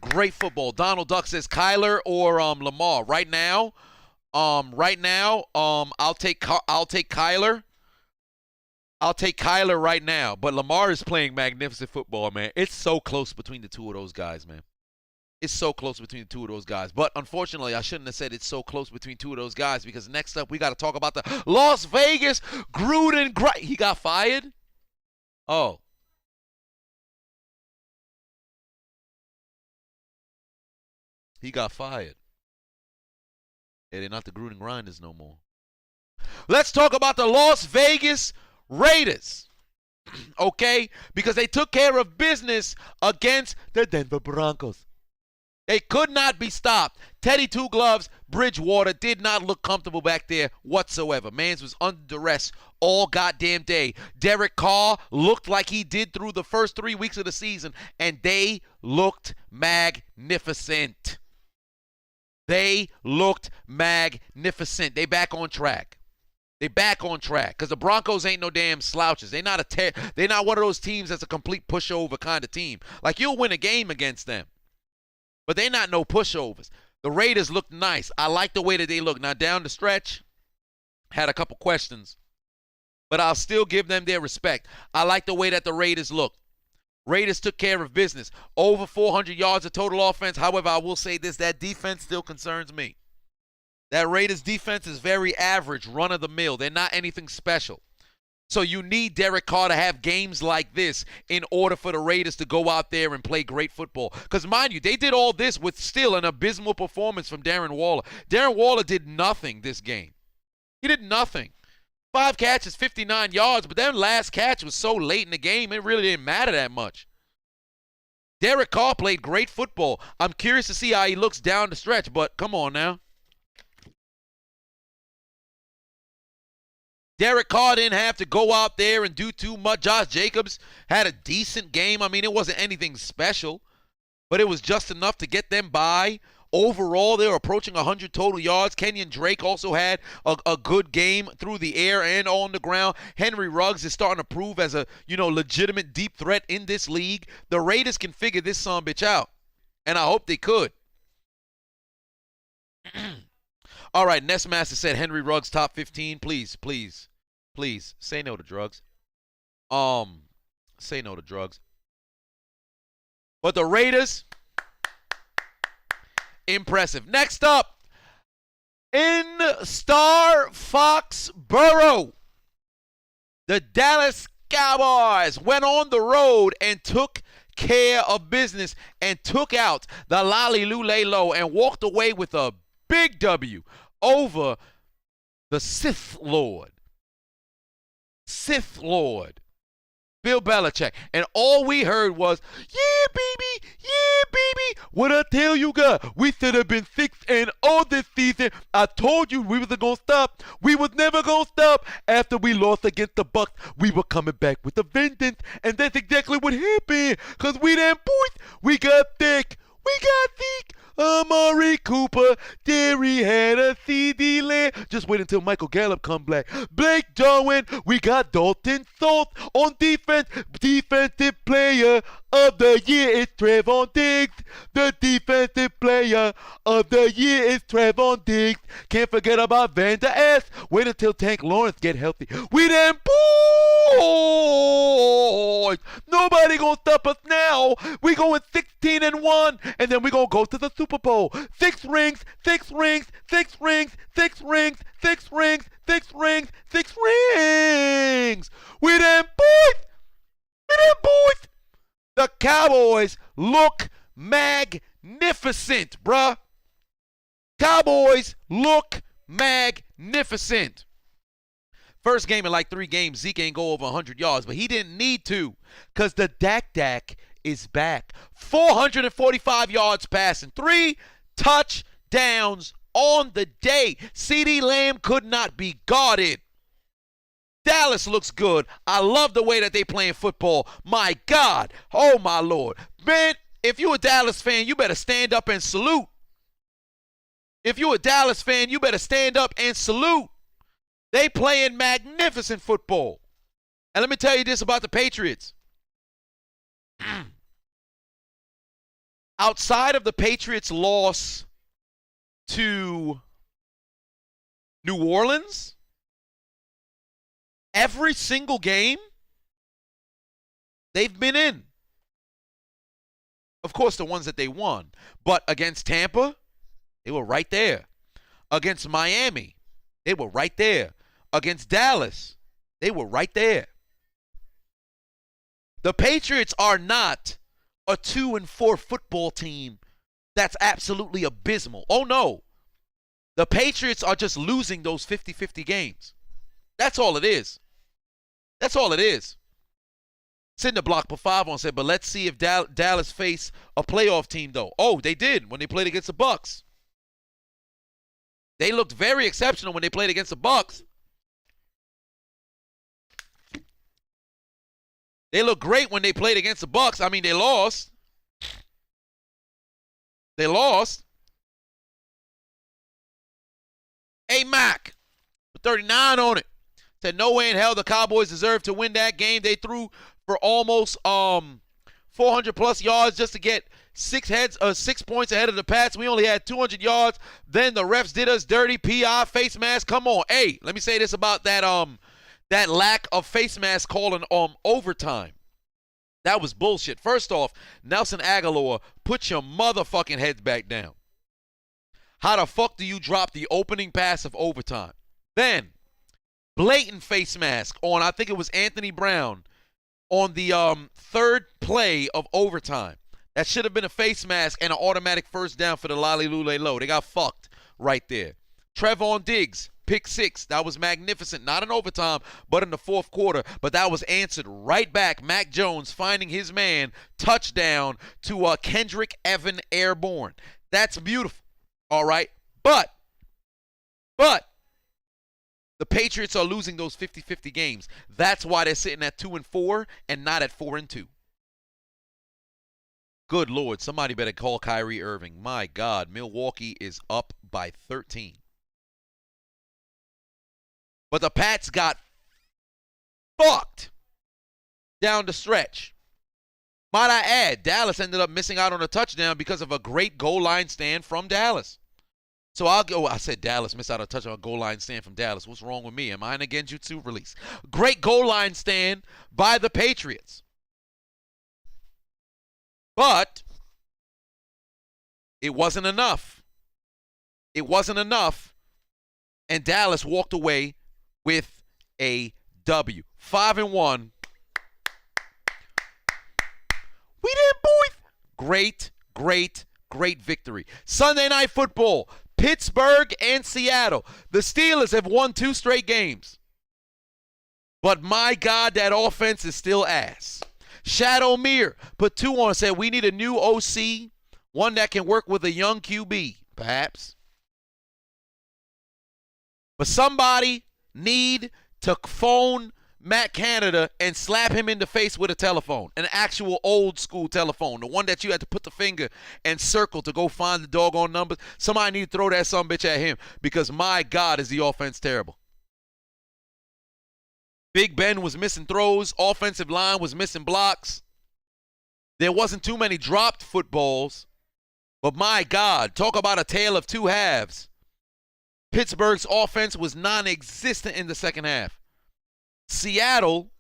Great football. Donald Duck says Kyler or Lamar. Right now, I'll take Kyler. I'll take Kyler right now. But Lamar is playing magnificent football, man. It's so close between the two of those guys, man. It's so close between the two of those guys. But unfortunately, I shouldn't have said it's so close between two of those guys because next up, we got to talk about the Las Vegas Gruden. He got fired? Oh. He got fired. Yeah, they're not the Gruden Grinders no more. Let's talk about the Las Vegas Raiders. Okay? Because they took care of business against the Denver Broncos. They could not be stopped. Teddy Two Gloves, Bridgewater did not look comfortable back there whatsoever. Mans was under duress all goddamn day. Derek Carr looked like he did through the first 3 weeks of the season, and they looked magnificent. They looked magnificent. They back on track. They back on track because the Broncos ain't no damn slouches. They're not one of those teams that's a complete pushover kind of team. Like, you'll win a game against them. But they're not no pushovers. The Raiders look nice. I like the way that they look. Now, down the stretch, had a couple questions. But I'll still give them their respect. I like the way that the Raiders look. Raiders took care of business. Over 400 yards of total offense. However, I will say this, that defense still concerns me. That Raiders defense is very average, run-of-the-mill. They're not anything special. So you need Derek Carr to have games like this in order for the Raiders to go out there and play great football. Because, mind you, they did all this with still an abysmal performance from Darren Waller. Darren Waller did nothing this game. He did nothing. 5 catches, 59 yards, but that last catch was so late in the game, it really didn't matter that much. Derek Carr played great football. I'm curious to see how he looks down the stretch, but come on now. Derek Carr didn't have to go out there and do too much. Josh Jacobs had a decent game. I mean, it wasn't anything special, but it was just enough to get them by. Overall, they were approaching 100 total yards. Kenyon Drake also had a good game through the air and on the ground. Henry Ruggs is starting to prove as a, legitimate deep threat in this league. The Raiders can figure this sumbitch out, and I hope they could. All right, Nestmaster said Henry Ruggs top 15. Please, please, please say no to drugs. Say no to drugs. But the Raiders, impressive. Next up, in Star Foxborough, the Dallas Cowboys went on the road and took care of business and took out the Lolly Lulelo and walked away with a big W over the Sith Lord, Bill Belichick. And all we heard was, yeah, baby, what I tell you guys, we should have been 6-0 this season. I told you we wasn't going to stop. We was never going to stop. After we lost against the Bucs, we were coming back with a vengeance. And that's exactly what happened. Because we them boys, we got thick. Amari Cooper, Derry had a CD land. Just wait until Michael Gallup come back. Blake Jarwin, we got Dalton Schultz on defense. Defensive player of the year is Trevon Diggs. The defensive player of the year is Trevon Diggs. Can't forget about Van Der Esch. Wait until Tank Lawrence get healthy. We them boys. Nobody gonna stop us now. We going 16-1, and then we gonna go to the Super Bowl. 6 rings. We them boys. The Cowboys look magnificent, bruh. Cowboys look magnificent. First game in like 3 games, Zeke ain't go over 100 yards, but he didn't need to because the Dak is back. 445 yards passing, 3 touchdowns on the day. CeeDee Lamb could not be guarded. Dallas looks good. I love the way that they playing football. My God. Oh, my Lord. Man, if you're a Dallas fan, you better stand up and salute. If you're a Dallas fan, you better stand up and salute. They playing magnificent football. And let me tell you this about the Patriots. Outside of the Patriots' loss to New Orleans, every single game they've been in. Of course, the ones that they won. But against Tampa, they were right there. Against Miami, they were right there. Against Dallas, they were right there. The Patriots are not a 2-4 football team that's absolutely abysmal. Oh, no. The Patriots are just losing those 50-50 games. That's all it is. That's all it is. Cinder Block put 5 on, said, but let's see if Dallas face a playoff team, though. Oh, they did when they played against the Bucs. They looked very exceptional when they played against the Bucs. They looked great when they played against the Bucs. I mean, they lost. They lost. Hey, Mac, with 39 on it, said no way in hell the Cowboys deserve to win that game. They threw for almost 400 plus yards just to get 6 points ahead of the Pats. We only had 200 yards. Then the refs did us dirty. PI face mask. Come on. Hey, let me say this about that lack of face mask calling overtime. That was bullshit. First off, Nelson Aguilar, put your motherfucking heads back down. How the fuck do you drop the opening pass of overtime? Then, blatant face mask on, I think it was Anthony Brown, on the third play of overtime. That should have been a face mask and an automatic first down for the Lolly Lule Low. They got fucked right there. Trevon Diggs, pick 6. That was magnificent. Not in overtime, but in the fourth quarter. But that was answered right back. Mac Jones finding his man. Touchdown to Kendrick Evan airborne. That's beautiful. All right. But the Patriots are losing those 50-50 games. That's why they're sitting at 2-4 and not at 4-2. Good Lord, somebody better call Kyrie Irving. My God, Milwaukee is up by 13. But the Pats got fucked down the stretch. Might I add, Dallas ended up missing out on a touchdown because of a great goal line stand from Dallas. So I said Dallas missed out on a touchdown, a goal line stand from Dallas. What's wrong with me? Am I in a Genjutsu release? Great goal line stand by the Patriots. But it wasn't enough. It wasn't enough. And Dallas walked away with a W. 5-1. We did, boys. Great victory. Sunday Night Football. Pittsburgh and Seattle. The Steelers have won 2 straight games. But my God, that offense is still ass. Shadow Mir put 2 on, said we need a new OC, one that can work with a young QB, perhaps. But somebody need to phone Matt Canada and slap him in the face with a telephone, an actual old school telephone, the one that you had to put the finger and circle to go find the doggone numbers. Somebody need to throw that sumbitch at him because my God, is the offense terrible. Big Ben was missing throws. Offensive line was missing blocks. There wasn't too many dropped footballs. But my God, talk about a tale of 2 halves. Pittsburgh's offense was non-existent in the second half. Seattle,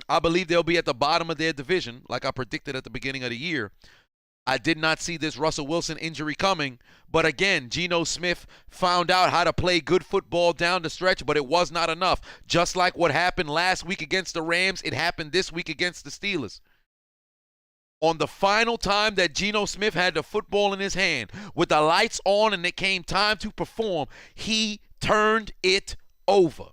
I believe they'll be at the bottom of their division, like I predicted at the beginning of the year. I did not see this Russell Wilson injury coming. But again, Geno Smith found out how to play good football down the stretch, but it was not enough. Just like what happened last week against the Rams, it happened this week against the Steelers. On the final time that Geno Smith had the football in his hand, with the lights on and it came time to perform, he turned it over.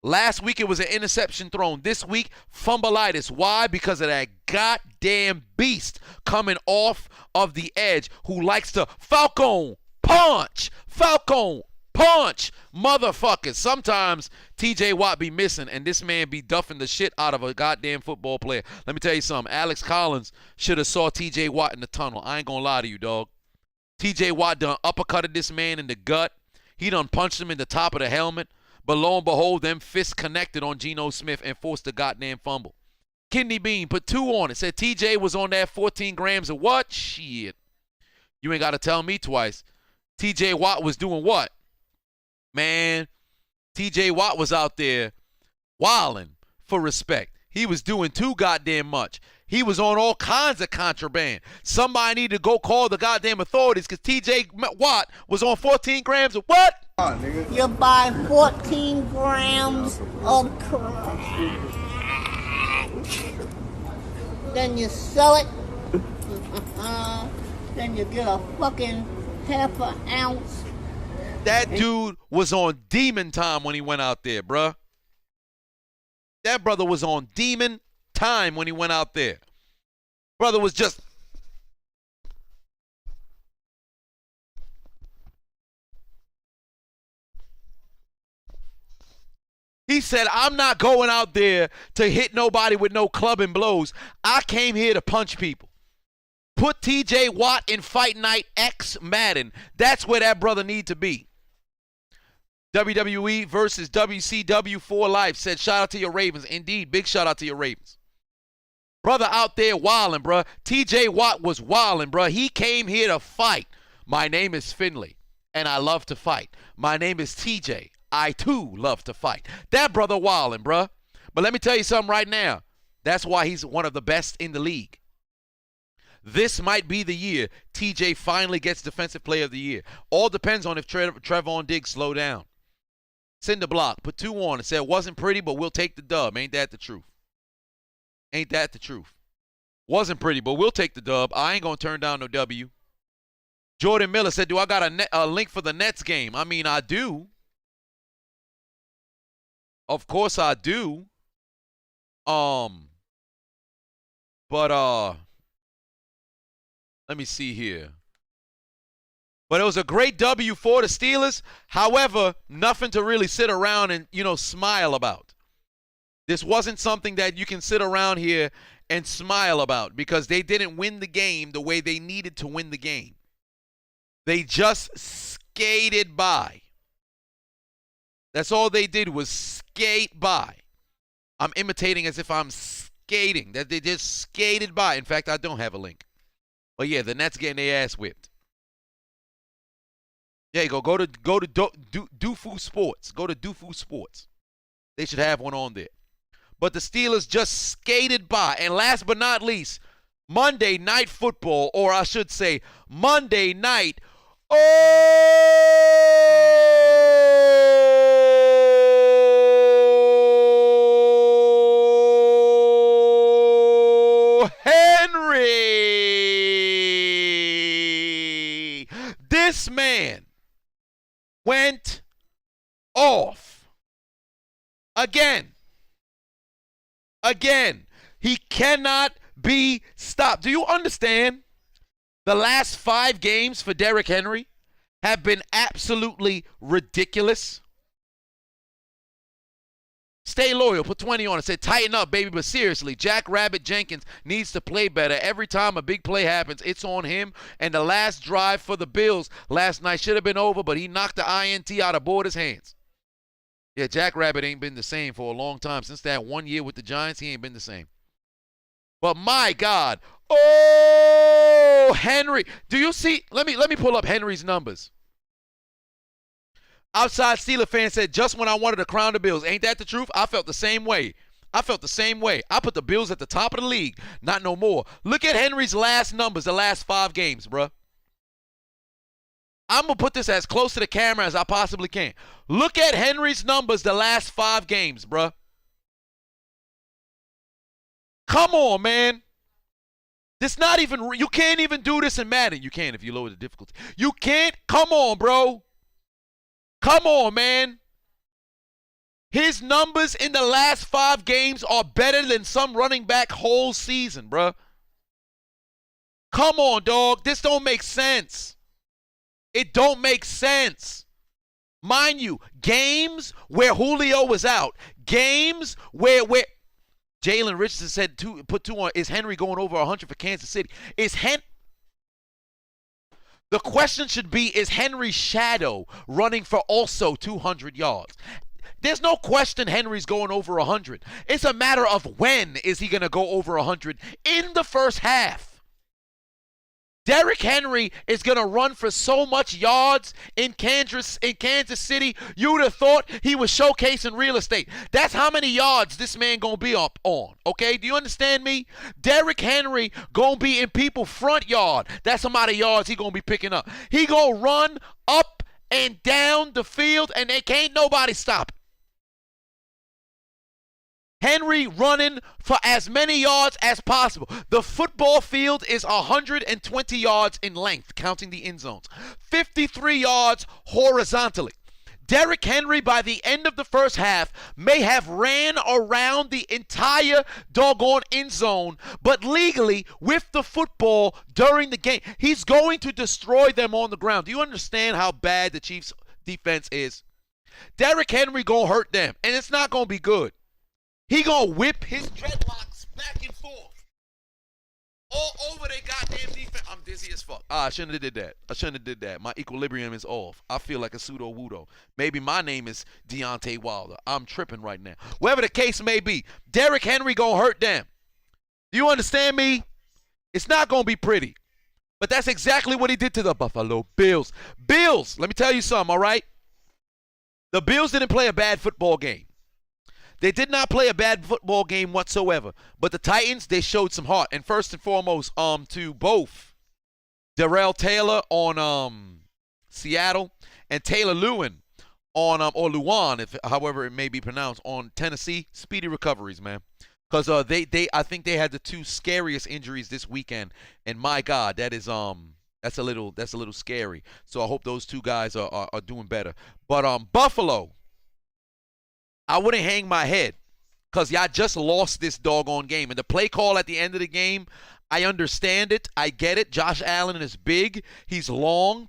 Last week, it was an interception thrown. This week, fumbleitis. Why? Because of that goddamn beast coming off of the edge who likes to Falcon punch. Motherfuckers. Sometimes TJ Watt be missing, and this man be duffing the shit out of a goddamn football player. Let me tell you something. Alex Collins should have saw TJ Watt in the tunnel. I ain't gonna lie to you, dog. TJ Watt done uppercutted this man in the gut. He done punched him in the top of the helmet. But lo and behold, them fists connected on Geno Smith and forced the goddamn fumble. Kidney Bean put 2 on it. Said TJ was on that 14 grams of what? Shit. You ain't got to tell me twice. TJ Watt was doing what? Man, TJ Watt was out there wilding for respect. He was doing too goddamn much. He was on all kinds of contraband. Somebody need to go call the goddamn authorities because TJ Watt was on 14 grams of what?
You buy 14 grams of crack. Then you sell it. Then you get a fucking half an ounce.
That dude was on demon time when he went out there, bruh. That brother was on demon time when he went out there. Brother was just... He said, I'm not going out there to hit nobody with no club and blows. I came here to punch people. Put TJ Watt in Fight Night X Madden. That's where that brother need to be. WWE versus WCW for life. Said, shout out to your Ravens. Indeed, big shout out to your Ravens. Brother out there wilding, bruh. TJ Watt was wilding, bruh. He came here to fight. My name is Finley, and I love to fight. My name is TJ. I, too, love to fight. That brother wilding, bruh. But let me tell you something right now. That's why he's one of the best in the league. This might be the year TJ finally gets Defensive Player of the Year. All depends on if Trevon Diggs slow down. Cinder Block, put 2 on and said, wasn't pretty, but we'll take the dub. Ain't that the truth? Ain't that the truth? Wasn't pretty, but we'll take the dub. I ain't going to turn down no W. Jordan Miller said, do I got a link for the Nets game? I mean, I do. Of course I do. But let me see here. But it was a great W for the Steelers. However, nothing to really sit around and, smile about. This wasn't something that you can sit around here and smile about because they didn't win the game the way they needed to win the game. They just skated by. That's all they did was skate by. I'm imitating as if I'm skating. That they just skated by. In fact, I don't have a link. But yeah, the Nets getting their ass whipped. There you go. Go to Doofu Sports. Go to Doofu Sports. They should have one on there. But the Steelers just skated by. And last but not least, Monday Night Football, or I should say Monday Night Henry. This man went off again. He cannot be stopped. Do you understand? The last 5 games for Derrick Henry have been absolutely ridiculous. Stay loyal. Put 20 on it. Said, tighten up, baby. But seriously, Jack Rabbit Jenkins needs to play better. Every time a big play happens, it's on him. And the last drive for the Bills last night should have been over, but he knocked the INT out of Border's hands. Yeah, Jack Rabbit ain't been the same for a long time. Since that 1 year with the Giants, he ain't been the same. But my God. Oh, Henry. Do you see? Let me pull up Henry's numbers. Outside Steeler fan said, just when I wanted to crown the Bills. Ain't that the truth? I felt the same way. I put the Bills at the top of the league. Not no more. Look at Henry's last numbers, the last 5 games, bruh. I'm going to put this as close to the camera as I possibly can. Look at Henry's numbers the last 5 games, bruh. Come on, man. This not even, you can't even do this in Madden. You can if you lower the difficulty. You can't. Come on, bro. Come on, man. His numbers in the last 5 games are better than some running back whole season, bruh. Come on, dog. This don't make sense. It don't make sense. Mind you, games where Julio was out, games where Jalen Richardson said put 2 on, is Henry going over 100 for Kansas City? The question should be, is Henry's shadow running for also 200 yards? There's no question Henry's going over 100. It's a matter of when is he going to go over 100 in the first half. Derrick Henry is going to run for so much yards in Kansas City, you would have thought he was showcasing real estate. That's how many yards this man going to be up on, okay? Do you understand me? Derrick Henry going to be in people's front yard. That's the amount of yards he going to be picking up. He going to run up and down the field, and they can't nobody stop it. Henry running for as many yards as possible. The football field is 120 yards in length, counting the end zones. 53 yards horizontally. Derrick Henry, by the end of the first half, may have ran around the entire doggone end zone, but legally, with the football during the game, he's going to destroy them on the ground. Do you understand how bad the Chiefs' defense is? Derrick Henry gonna hurt them, and it's not gonna be good. He gonna whip his dreadlocks back and forth all over their goddamn defense. I'm dizzy as fuck. I shouldn't have did that. My equilibrium is off. I feel like a pseudo-wudo. Maybe my name is Deontay Wilder. I'm tripping right now. Whatever the case may be, Derrick Henry gonna hurt them. Do you understand me? It's not gonna be pretty. But that's exactly what he did to the Buffalo Bills. Bills, let me tell you something, all right? The Bills didn't play a bad football game. They did not play a bad football game whatsoever. But the Titans, they showed some heart. And first and foremost, to both Darrell Taylor on Seattle and Taylor Lewin on or Luan, if however it may be pronounced, on Tennessee. Speedy recoveries, man. Because I think they had the two scariest injuries this weekend. And my God, that's a little scary. So I hope those two guys are doing better. But Buffalo, I wouldn't hang my head because y'all just lost this doggone game. And the play call at the end of the game, I understand it. I get it. Josh Allen is big. He's long,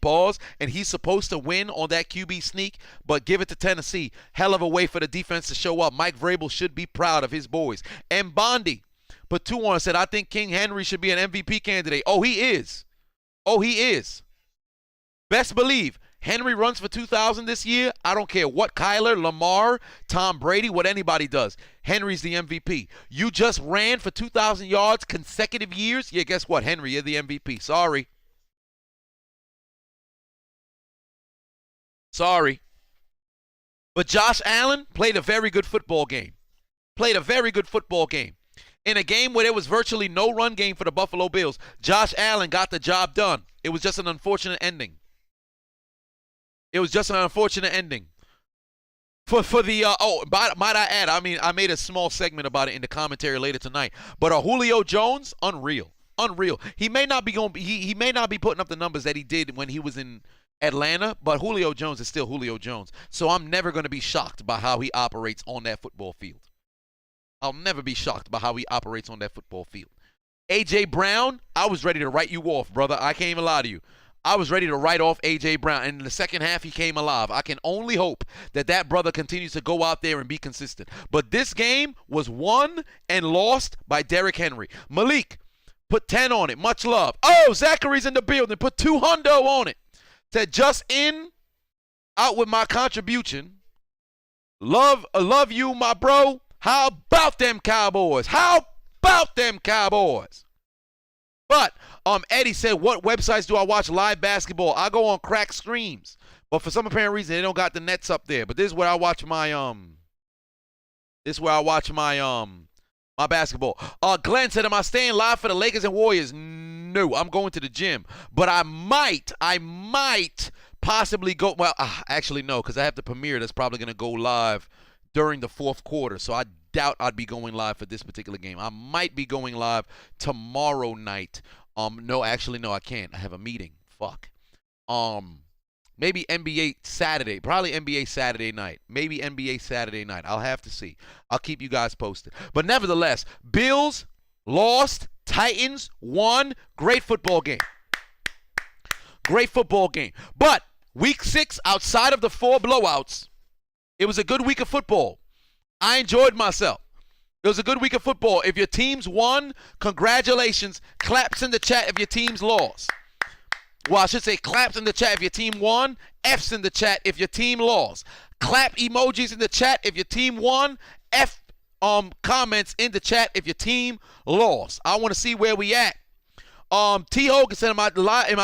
and he's supposed to win on that QB sneak. But give it to Tennessee. Hell of a way for the defense to show up. Mike Vrabel should be proud of his boys. And Bondi put 2 on and said, I think King Henry should be an MVP candidate. Oh, he is. Oh, he is. Best believe. Henry runs for 2,000 this year. I don't care what Kyler, Lamar, Tom Brady, what anybody does. Henry's the MVP. You just ran for 2,000 yards consecutive years. Yeah, guess what? Henry, you're the MVP. Sorry. But Josh Allen played a very good football game. In a game where there was virtually no run game for the Buffalo Bills, Josh Allen got the job done. It was just an unfortunate ending. For the might I add, I made a small segment about it in the commentary later tonight. But Julio Jones, unreal. He may not be he may not be putting up the numbers that he did when he was in Atlanta, but Julio Jones is still Julio Jones. So I'm never going to be shocked by how he operates on that football field. I'll never be shocked by how he operates on that football field. A.J. Brown, I was ready to write you off, brother. I can't even lie to you. I was ready to write off A.J. Brown, and in the second half, he came alive. I can only hope that brother continues to go out there and be consistent. But this game was won and lost by Derrick Henry. Malik put 10 on it. Much love. Oh, Zachary's in the building. Put 200 on it. Said just in, out with my contribution. Love you, my bro. How about them Cowboys? But Eddie said, what websites do I watch live basketball? I go on Crack Streams. But for some apparent reason, they don't got the nets up there. But this is where I watch my my basketball. Glenn said, am I staying live for the Lakers and Warriors? No, I'm going to the gym. But I might possibly go. Well, actually, no, because I have the premiere that's probably going to go live during the fourth quarter. So I doubt I'd be going live for this particular game. I might be going live tomorrow night. No, actually, no, I can't. I have a meeting. Fuck. Maybe NBA Saturday. Probably NBA Saturday night. Maybe NBA Saturday night. I'll have to see. I'll keep you guys posted. But nevertheless, Bills lost. Titans won. Great football game. But week 6, outside of the 4 blowouts, it was a good week of football. I enjoyed myself. It was a good week of football. If your teams won, congratulations. Claps in the chat if your teams lost. Well, I should say claps in the chat if your team won. F's in the chat if your team lost. Clap emojis in the chat if your team won. F comments in the chat if your team lost. I want to see where we at. T. Hogan said, am I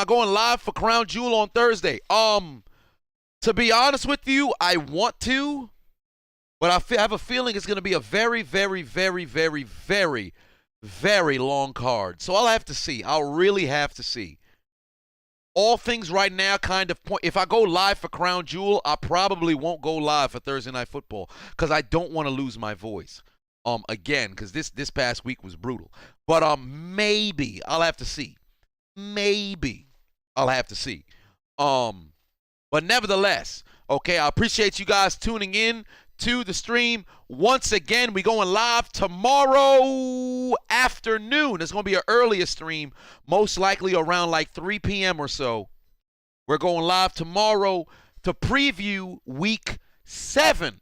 going live for Crown Jewel on Thursday? To be honest with you, I want to, but I have a feeling it's going to be a very, very, very, very, very, very long card. So I'll have to see. I'll really have to see. All things right now kind of point. If I go live for Crown Jewel, I probably won't go live for Thursday Night Football because I don't want to lose my voice. again, because this past week was brutal. But maybe I'll have to see. Maybe I'll have to see. But nevertheless, okay, I appreciate you guys tuning in to the stream. Once again, we going live tomorrow afternoon. It's going to be an earlier stream, most likely around like 3 p.m. or so. We're going live tomorrow to preview week 7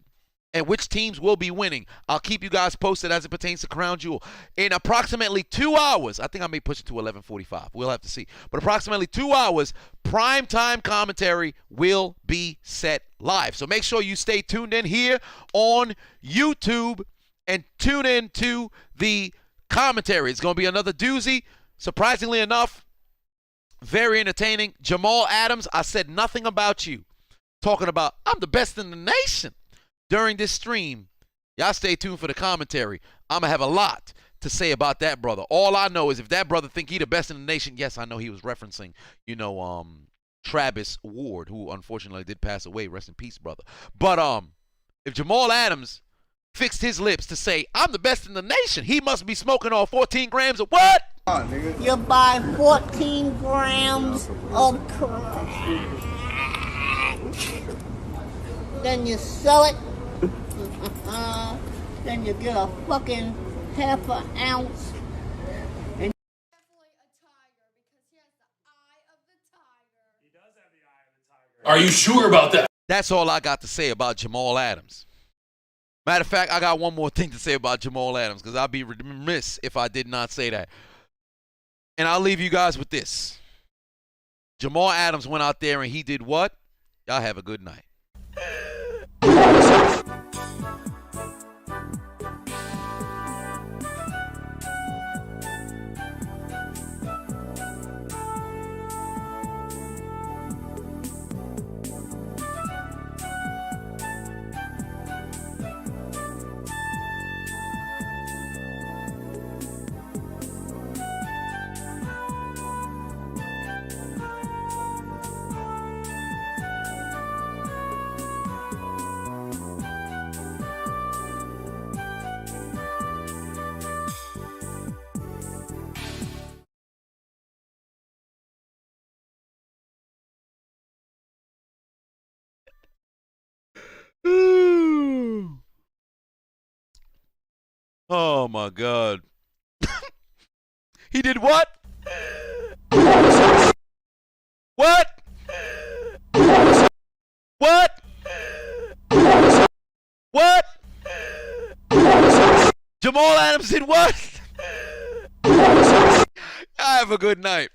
and which teams will be winning. I'll keep you guys posted as it pertains to Crown Jewel. In approximately 2 hours, I think I may push it to 11:45. We'll have to see. But approximately 2 hours, primetime commentary will be set live. So make sure you stay tuned in here on YouTube and tune in to the commentary. It's going to be another doozy. Surprisingly enough, very entertaining. Jamal Adams, I said nothing about you. Talking about, I'm the best in the nation during this stream. Y'all stay tuned for the commentary. I'm going to have a lot to say about that brother. All I know is if that brother think he the best in the nation, yes, I know he was referencing, Travis Ward, who unfortunately did pass away. Rest in peace, brother. But if Jamal Adams fixed his lips to say, I'm the best in the nation, he must be smoking all 14 grams of what?
You buy 14 grams of crack. Then you sell it. Then you get a fucking half an ounce. And
Definitely a tiger because he has the eye of the tiger. He does have the eye of the tiger.
Are you sure about that?
That's all I got to say about Jamal Adams. Matter of fact, I got one more thing to say about Jamal Adams because I'd be remiss if I did not say that. And I'll leave you guys with this. Jamal Adams went out there and he did what? Y'all have a good night. Oh my God. He did what? What? What? What? Jamal Adams did what? Have a good night.